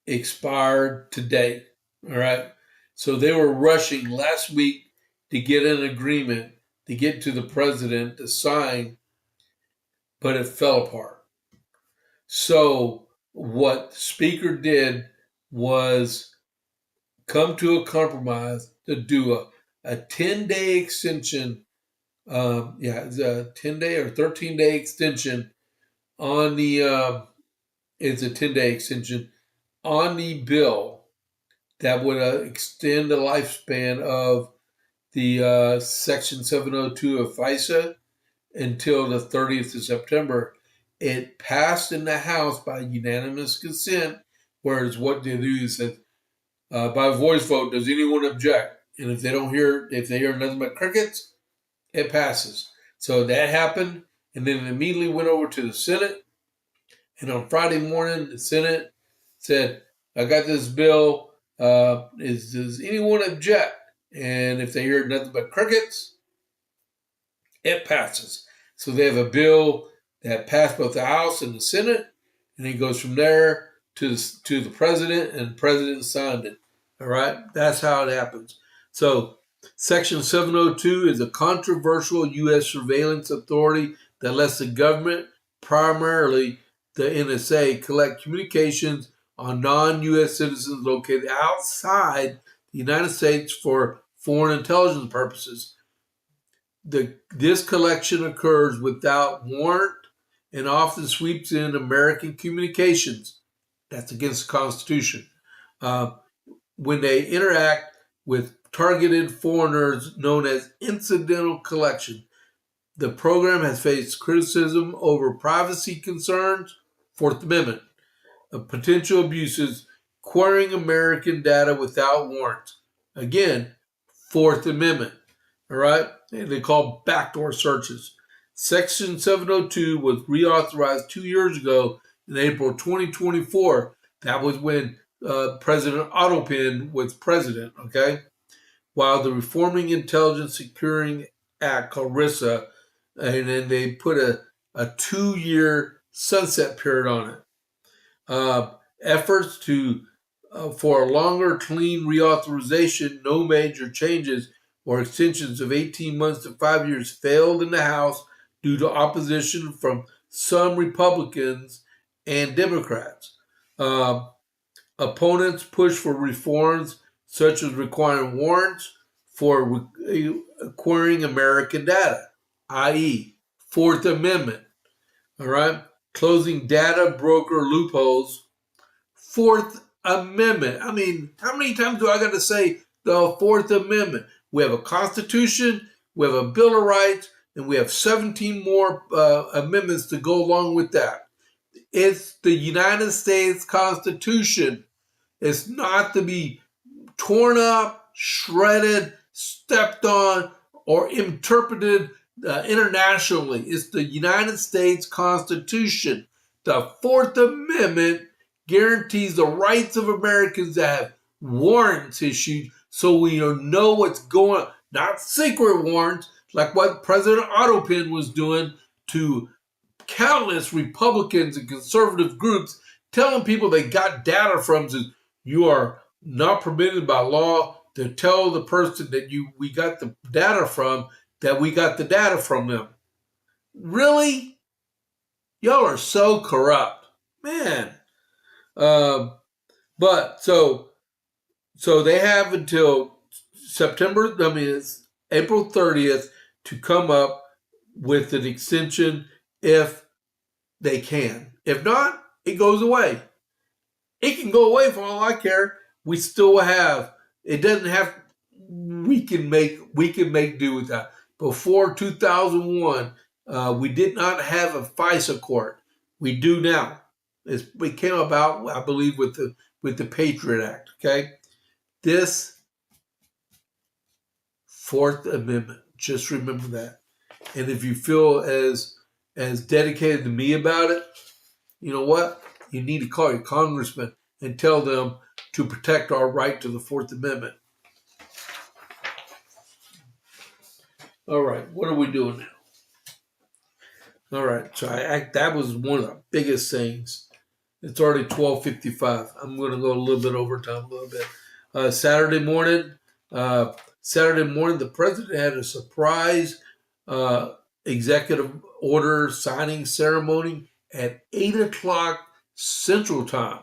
expired today. All right. So they were rushing last week to get an agreement to get to the president to sign, but it fell apart. So what the speaker did was come to a compromise to do a 10-day extension. It's a 10-day or 13-day extension on the, it's a 10-day extension on the bill that would extend the lifespan of the Section 702 of FISA until the 30th of September. It passed in the House by unanimous consent, whereas what they do is that by voice vote, does anyone object? And if they hear nothing but crickets, it passes. So that happened, and then it immediately went over to the Senate. And on Friday morning, the Senate said, I got this bill. Does anyone object? And if they hear nothing but crickets, it passes. So they have a bill that passed both the House and the Senate, and it goes from there to the president, and the president signed it. All right? That's how it happens. So Section 702 is a controversial U.S. surveillance authority that lets the government, primarily the NSA, collect communications on non-U.S. citizens located outside the United States for foreign intelligence purposes. This collection occurs without warrant and often sweeps in American communications. That's against the Constitution. When they interact with targeted foreigners known as incidental collection. The program has faced criticism over privacy concerns, Fourth Amendment, of potential abuses, querying American data without warrants. Again, Fourth Amendment. All right? They call backdoor searches. Section 702 was reauthorized 2 years ago in April 2024. That was when President Otto was president, okay? While the Reforming Intelligence Securing Act, called RISA, and then they put a 2-year sunset period on it. Efforts for a longer, clean reauthorization, no major changes or extensions of 18 months to 5 years failed in the House due to opposition from some Republicans and Democrats. Opponents pushed for reforms such as requiring warrants for acquiring American data, i.e., Fourth Amendment. All right? Closing data broker loopholes. Fourth Amendment. I mean, how many times do I got to say the Fourth Amendment? We have a Constitution, we have a Bill of Rights, and we have 17 more amendments to go along with that. It's the United States Constitution. It's not to be torn up, shredded, stepped on, or interpreted internationally. It's the United States Constitution. The Fourth Amendment guarantees the rights of Americans to have warrants issued so we know what's going on. Not secret warrants like what President Otto was doing to countless Republicans and conservative groups, telling people they got data from us. You are not permitted by law to tell the person that we got the data from that we got the data from them. Really? Y'all are so corrupt, man. But so they have until September. I mean, it's April 30th to come up with an extension if they can. If not, it goes away. It can go away for all I care. We still have. It doesn't have. We can make do with that. Before 2001, we did not have a FISA court. We do now. It came about, I believe, with the Patriot Act. Okay, this Fourth Amendment. Just remember that. And if you feel as dedicated to me about it, you know what? You need to call your congressman and tell them to protect our right to the Fourth Amendment. All right, what are we doing now? All right, so that was one of the biggest things. It's already 12:55. I'm going to go a little bit overtime, a little bit. Saturday morning, the president had a surprise executive order signing ceremony at 8 o'clock Central Time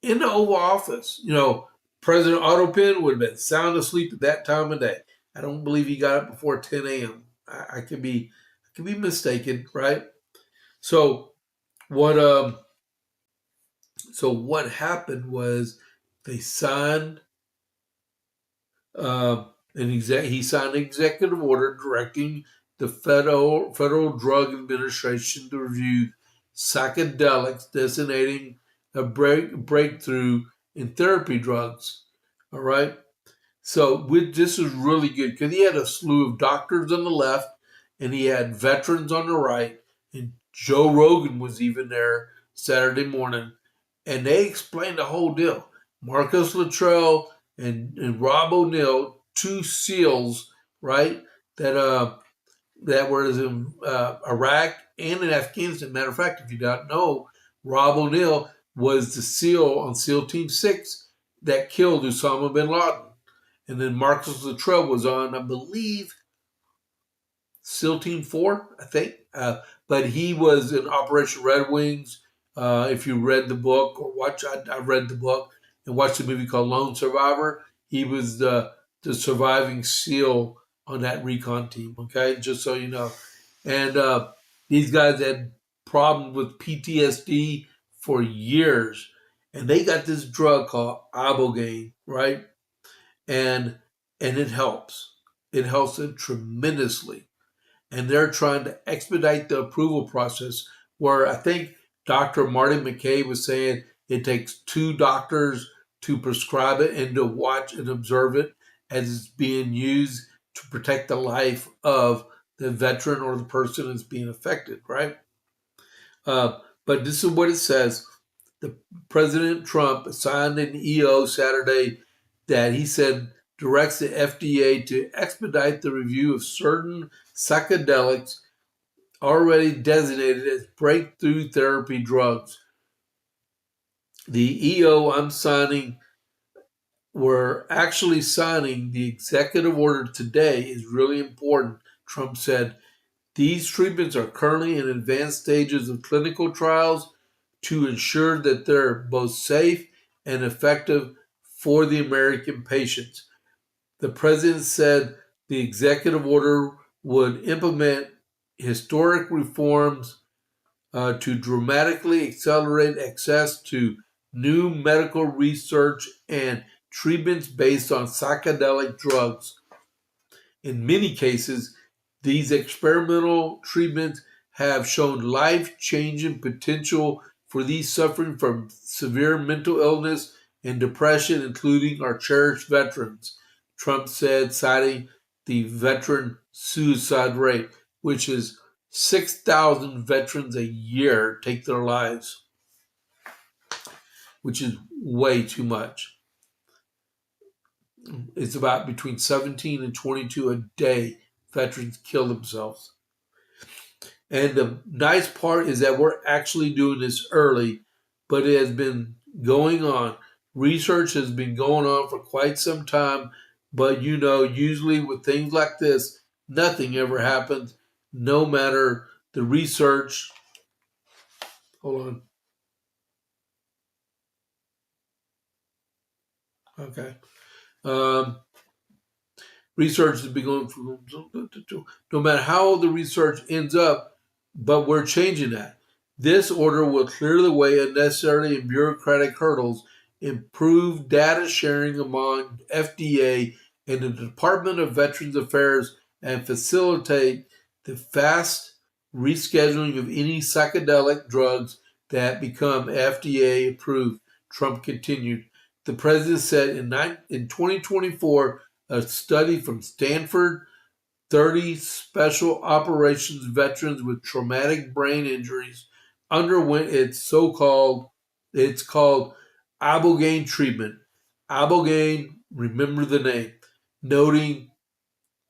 in the Oval Office. You know, President Otto Penn would have been sound asleep at that time of day. I don't believe he got up before 10 a.m. I could be mistaken, right? So what happened was they signed he signed an executive order directing the Federal Drug Administration to review psychedelics, designating a breakthrough in therapy drugs. All right. So this is really good because he had a slew of doctors on the left and he had veterans on the right. And Joe Rogan was even there Saturday morning. And they explained the whole deal. Marcus Luttrell and Rob O'Neill, two SEALs, right, that were in Iraq and in Afghanistan. Matter of fact, if you don't know, Rob O'Neill was the SEAL on SEAL Team 6 that killed Osama bin Laden. And then Marcus Luttrell was on, I believe, SEAL Team 4, I think. But he was in Operation Red Wings. If you read the book or I read the book and watched a movie called Lone Survivor. He was the surviving SEAL on that recon team, okay? Just so you know. And these guys had problems with PTSD for years. And they got this drug called ibogaine, right? And it helps. It helps them tremendously. And they're trying to expedite the approval process where I think Dr. Marty McKay was saying it takes 2 doctors to prescribe it and to watch and observe it as it's being used to protect the life of the veteran or the person that's being affected, right? But this is what it says. The President Trump signed an EO Saturday that he said directs the FDA to expedite the review of certain psychedelics already designated as breakthrough therapy drugs. The EO I'm signing, we're actually signing the executive order today is really important. Trump said, these treatments are currently in advanced stages of clinical trials to ensure that they're both safe and effective for the American patients. The president said the executive order would implement historic reforms to dramatically accelerate access to new medical research and treatments based on psychedelic drugs. In many cases, these experimental treatments have shown life-changing potential for these suffering from severe mental illness and depression, including our cherished veterans, Trump said, citing the veteran suicide rate, which is 6,000 veterans a year take their lives, which is way too much. It's about between 17 and 22 a day veterans kill themselves. And the nice part is that we're actually doing this early, but it has been going on. Research has been going on for quite some time, but usually with things like this, nothing ever happens, no matter the research. Hold on. Okay. Um, Research has been going for no matter how the research ends up, but we're changing that. This order will clear the way unnecessary and bureaucratic hurdles, improve data sharing among FDA and the Department of Veterans Affairs, and facilitate the fast rescheduling of any psychedelic drugs that become FDA approved. Trump continued. The president said in 2024, a study from Stanford, 30 special operations veterans with traumatic brain injuries underwent it's called ibogaine treatment. Ibogaine, remember the name, noting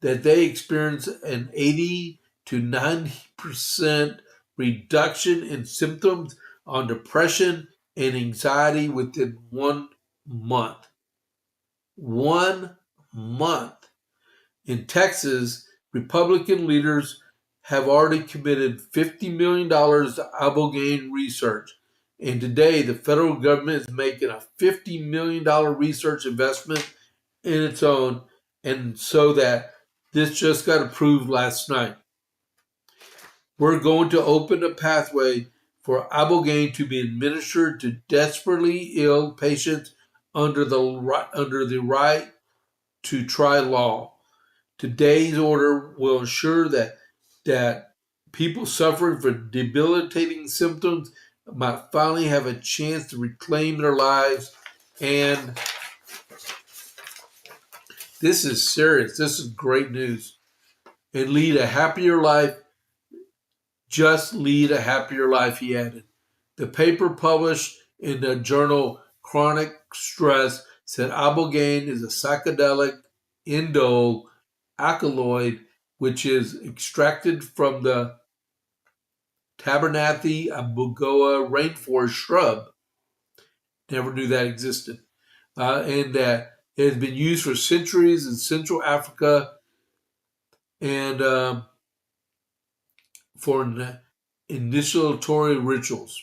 that they experienced an 80 to 90% reduction in symptoms on depression and anxiety within 1 month. 1 month. In Texas, Republican leaders have already committed $50 million to ibogaine research. And today, the federal government is making a $50 million research investment in its own. And so that this just got approved last night. We're going to open a pathway for ibogaine to be administered to desperately ill patients under the right to try law. Today's order will ensure that people suffering from debilitating symptoms might finally have a chance to reclaim their lives. And this is serious. This is great news. And lead a happier life. Just lead a happier life, he added. The paper published in the journal Chronic Stress said ibogaine is a psychedelic indole alkaloid which is extracted from the Tabernathi abugoa rainforest shrub. Never knew that existed. And that it has been used for centuries in Central Africa and for initiatory rituals.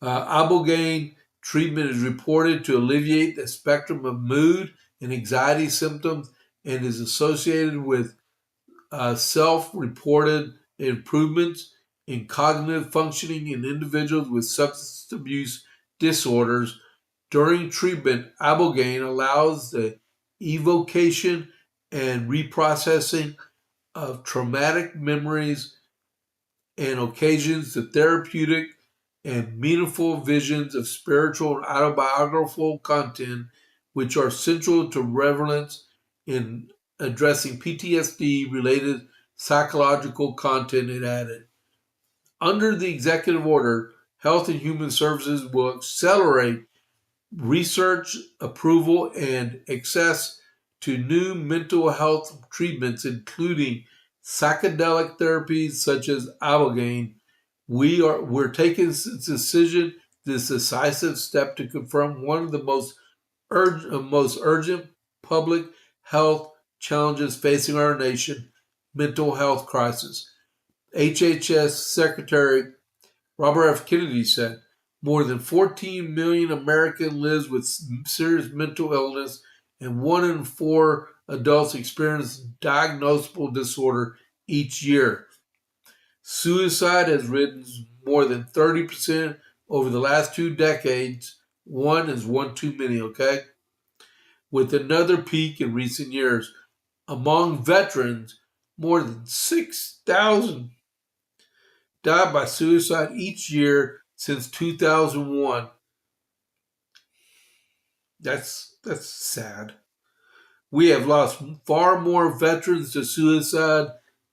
Ibogaine treatment is reported to alleviate the spectrum of mood and anxiety symptoms and is associated with self-reported improvements in cognitive functioning in individuals with substance abuse disorders. During treatment, ibogaine allows the evocation and reprocessing of traumatic memories and occasions to therapeutic and meaningful visions of spiritual and autobiographical content, which are central to relevance in addressing PTSD-related psychological content, it added. Under the executive order, Health and Human Services will accelerate research, approval, and access to new mental health treatments, including psychedelic therapies such as ibogaine. We're taking this decisive step to confront one of the most urgent public health challenges facing our nation, mental health crisis. HHS Secretary Robert F. Kennedy said, more than 14 million Americans live with serious mental illness, and 1 in 4 adults experience diagnosable disorder each year. Suicide has risen more than 30% over the last 2 decades. One is one too many, okay? With another peak in recent years. Among veterans, more than 6,000 died by suicide each year since 2001. That's sad. We have lost far more veterans to suicide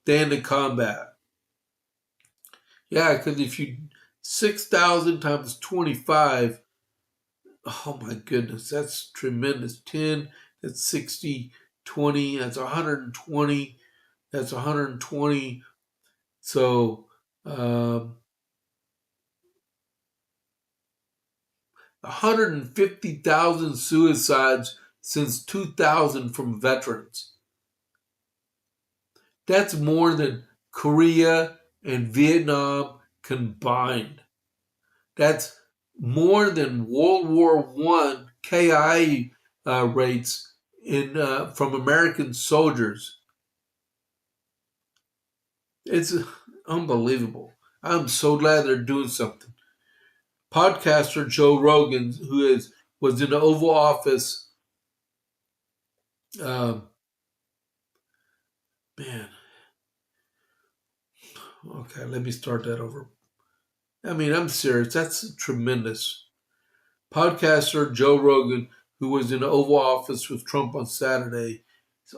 than to combat. Yeah, because if you 6,000 times 25, oh my goodness, that's tremendous. 10, that's 60, 20, that's 120, that's 120. So 150,000 suicides since 2000 from veterans. That's more than Korea and Vietnam combined. That's more than World War I KIA rates from American soldiers. It's unbelievable. I'm so glad they're doing something. Podcaster Joe Rogan, was in the Oval Office, man. Okay, let me start that over. I mean, I'm serious. That's tremendous. Podcaster Joe Rogan, who was in the Oval Office with Trump on Saturday,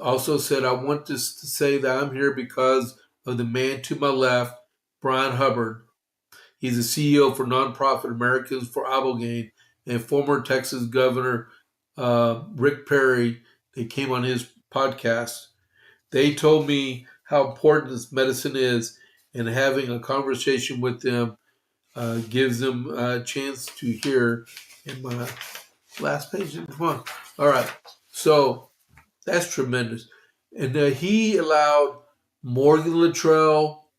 also said, I want to say that I'm here because of the man to my left, Brian Hubbard. He's the CEO for nonprofit Americans for Ibogaine, and former Texas Governor Rick Perry. They came on his podcast. They told me how important this medicine is, and having a conversation with them gives them a chance to hear. In my last page, come on. All right, so that's tremendous. And he allowed Morgan Luttrell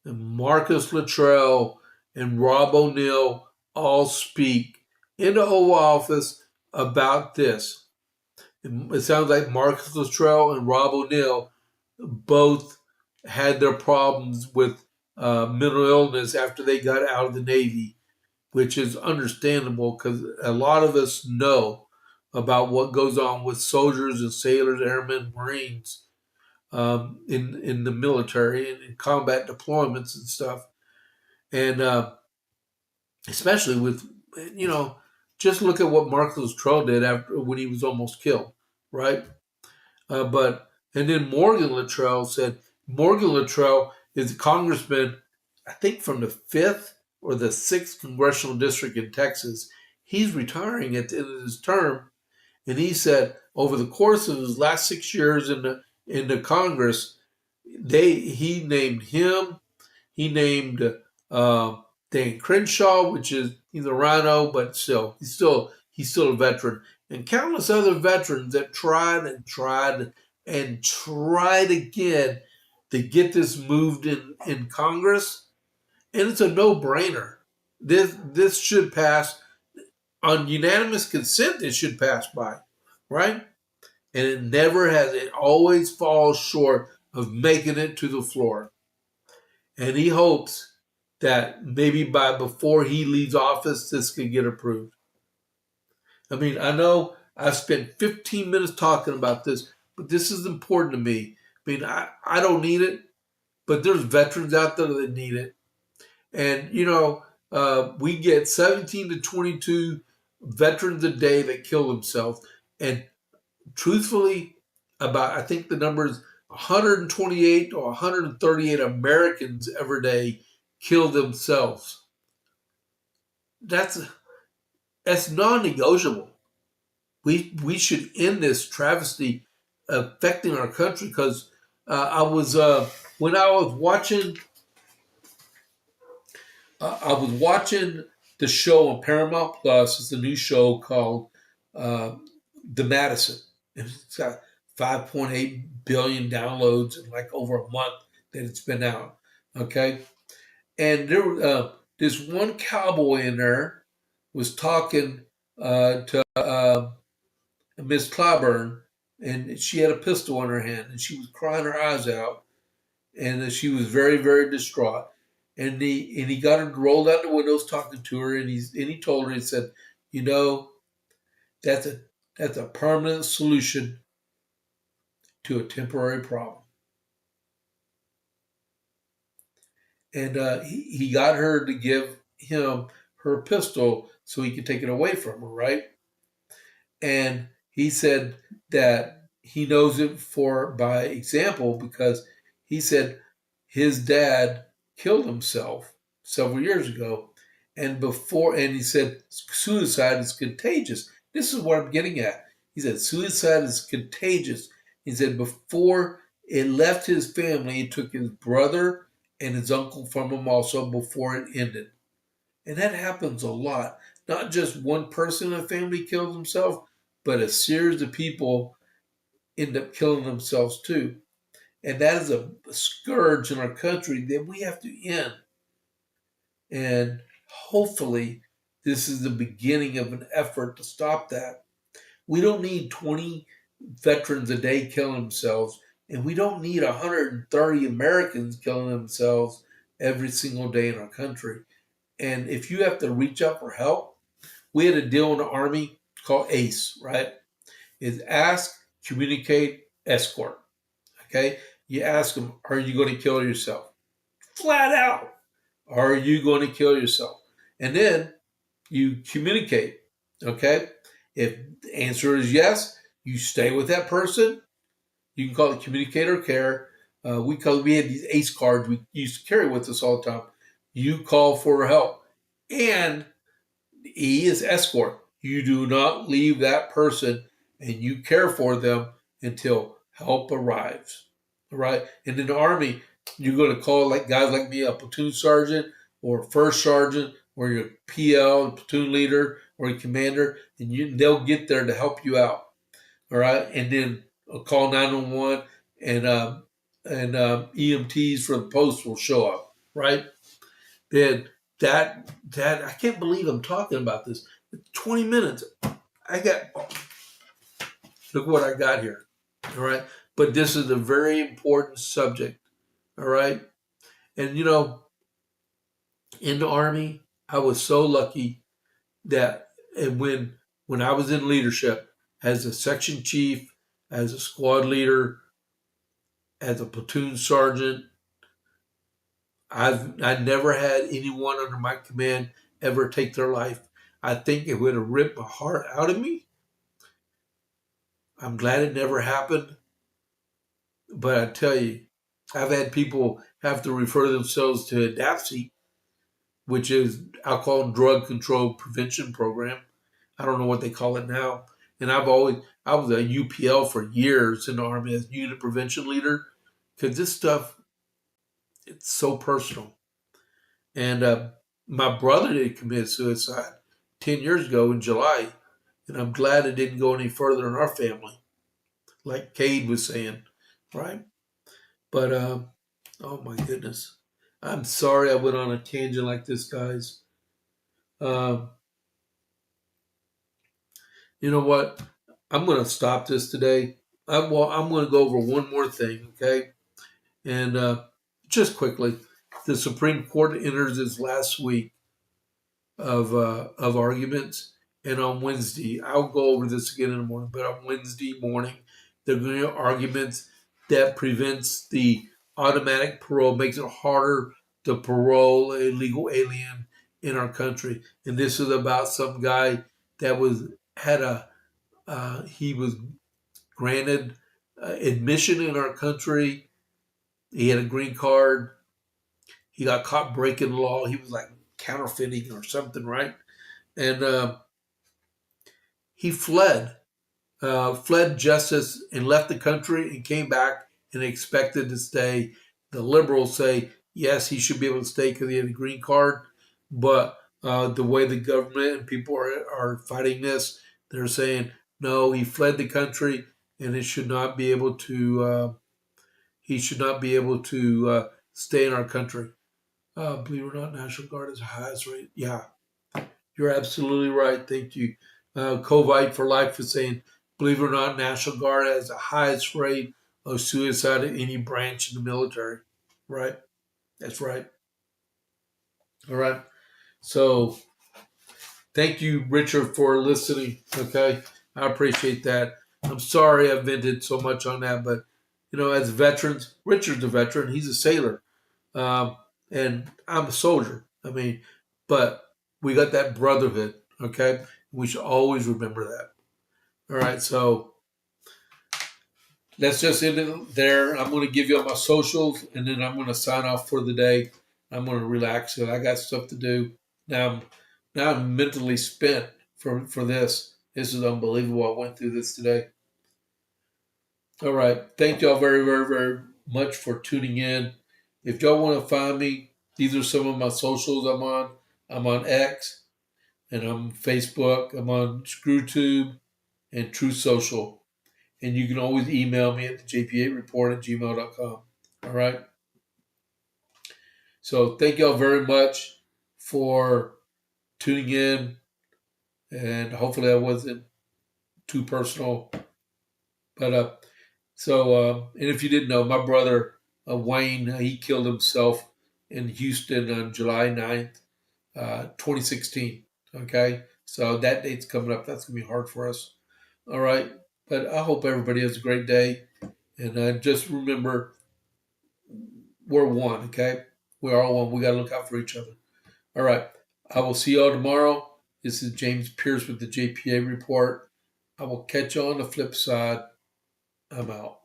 and Marcus Luttrell and Rob O'Neill all speak in the Oval Office about this. It sounds like Marcus Luttrell and Rob O'Neill both had their problems with mental illness after they got out of the Navy, which is understandable because a lot of us know about what goes on with soldiers and sailors, airmen, Marines in the military and in combat deployments and stuff. And especially with, just look at what Marcus Luttrell did when he was almost killed, right? And then Morgan Luttrell said, Morgan Luttrell is a congressman, I think from the 5th or the 6th congressional district in Texas. He's retiring at the end of his term. And he said over the course of his last 6 years in the Congress, he named him, he named Dan Crenshaw, he's a rhino, but still, he's still a veteran, and countless other veterans that tried again to get this moved in Congress, and it's a no-brainer. This should pass on unanimous consent. It should pass by, right? And it never has. It always falls short of making it to the floor. And he hopes that maybe before he leaves office, this could get approved. I mean, I know I've spent 15 minutes talking about this, but this is important to me. I mean, I don't need it, but there's veterans out there that need it. And, we get 17 to 22 veterans a day that kill themselves. And truthfully, I think the number is 128 or 138 Americans every day kill themselves. That's non-negotiable. We should end this travesty affecting our country, because when I was watching the show on Paramount Plus. It's a new show called The Madison. It's got 5.8 billion downloads in like over a month that it's been out. Okay, and this one cowboy in there was talking to Miss Clyburn, and she had a pistol in her hand, and she was crying her eyes out, and she was very, very distraught. And he got her to roll down the windows talking to her, and he told her, he said, that's a permanent solution to a temporary problem. And he got her to give him her pistol so he could take it away from her, right? And he said that he knows it by example, because he said his dad killed himself several years ago, and he said suicide is contagious. This is what I'm getting at. He said suicide is contagious. He said before it left his family, it took his brother and his uncle from him also before it ended. And that happens a lot. not just one person in the family kills himself, but a series of people end up killing themselves too. And that is a scourge in our country that we have to end. And hopefully, this is the beginning of an effort to stop that. We don't need 20 veterans a day killing themselves, and we don't need 130 Americans killing themselves every single day in our country. And if you have to reach out for help, we had a deal in the Army called ACE, right? Is ask, communicate, escort. Okay? You ask them, are you going to kill yourself? Flat out. Are you going to kill yourself? And then you communicate. Okay? If the answer is yes, you stay with that person. You can call it communicator care. We had these ACE cards we used to carry with us all the time. You call for help. And E is escort. You do not leave that person and you care for them until help arrives. All right. And in the Army, you're going to call like guys like me, a platoon sergeant or first sergeant or your PL, platoon leader or your commander, and they'll get there to help you out. All right. And then call 911 and EMTs for the post will show up. Right. Then that I can't believe I'm talking about this. 20 minutes. Look what I got here. All right. But this is a very important subject. All right. And in the Army, I was so lucky that when I was in leadership as a section chief, as a squad leader, as a platoon sergeant, I never had anyone under my command ever take their life. I think it would have ripped my heart out of me. I'm glad it never happened. But I tell you, I've had people have to refer themselves to a DAPC, which is Alcohol and Drug Control Prevention Program. I don't know what they call it now. And I was a UPL for years in the Army as unit prevention leader because this stuff, it's so personal. And my brother did commit suicide 10 years ago in July, and I'm glad it didn't go any further in our family, like Cade was saying, right? But, oh my goodness. I'm sorry I went on a tangent like this, guys. You know what? I'm going to stop this today. I'm going to go over one more thing, okay? And just quickly, the Supreme Court enters its last week of arguments, and on Wednesday, I'll go over this again in the morning. But on Wednesday morning, they're going to have arguments that prevents the automatic parole, makes it harder to parole a legal alien in our country. And this is about some guy that he was granted admission in our country. He had a green card. He got caught breaking the law. He was like counterfeiting or something, right? And he fled justice and left the country and came back and expected to stay. The liberals say, yes, he should be able to stay because he had a green card. But the way the government and people are fighting this, they're saying, no, he fled the country and he should not be able to stay in our country. Believe it or not, National Guard is the highest rate. Yeah, you're absolutely right. Thank you. Covite for Life is saying, believe it or not, National Guard has the highest rate of suicide in any branch in the military. Right? That's right. All right. So thank you, Richard, for listening. Okay. I appreciate that. I'm sorry I vented so much on that, but as veterans, Richard's a veteran. He's a sailor. And I'm a soldier. I mean, but we got that brotherhood, okay? We should always remember that. All right, so let's just end it there. I'm going to give you all my socials, and then I'm going to sign off for the day. I'm going to relax, and I got stuff to do. Now I'm mentally spent for this. This is unbelievable. I went through this today. All right. Thank y'all very, very, very much for tuning in. If y'all want to find me, these are some of my socials I'm on. I'm on X, and I'm on Facebook. I'm on ScrewTube and True Social. And you can always email me at the jp8report@gmail.com. All right. So thank y'all very much for tuning in. And hopefully that wasn't too personal. But and if you didn't know, my brother Wayne, he killed himself in Houston on July 9th, 2016. Okay, so that date's coming up. That's gonna be hard for us. All right, but I hope everybody has a great day, and just remember, we're one. Okay, we're all one. We gotta look out for each other. All right, I will see y'all tomorrow. This is James Pierce with the JPA Report. I will catch you on the flip side. I'm out.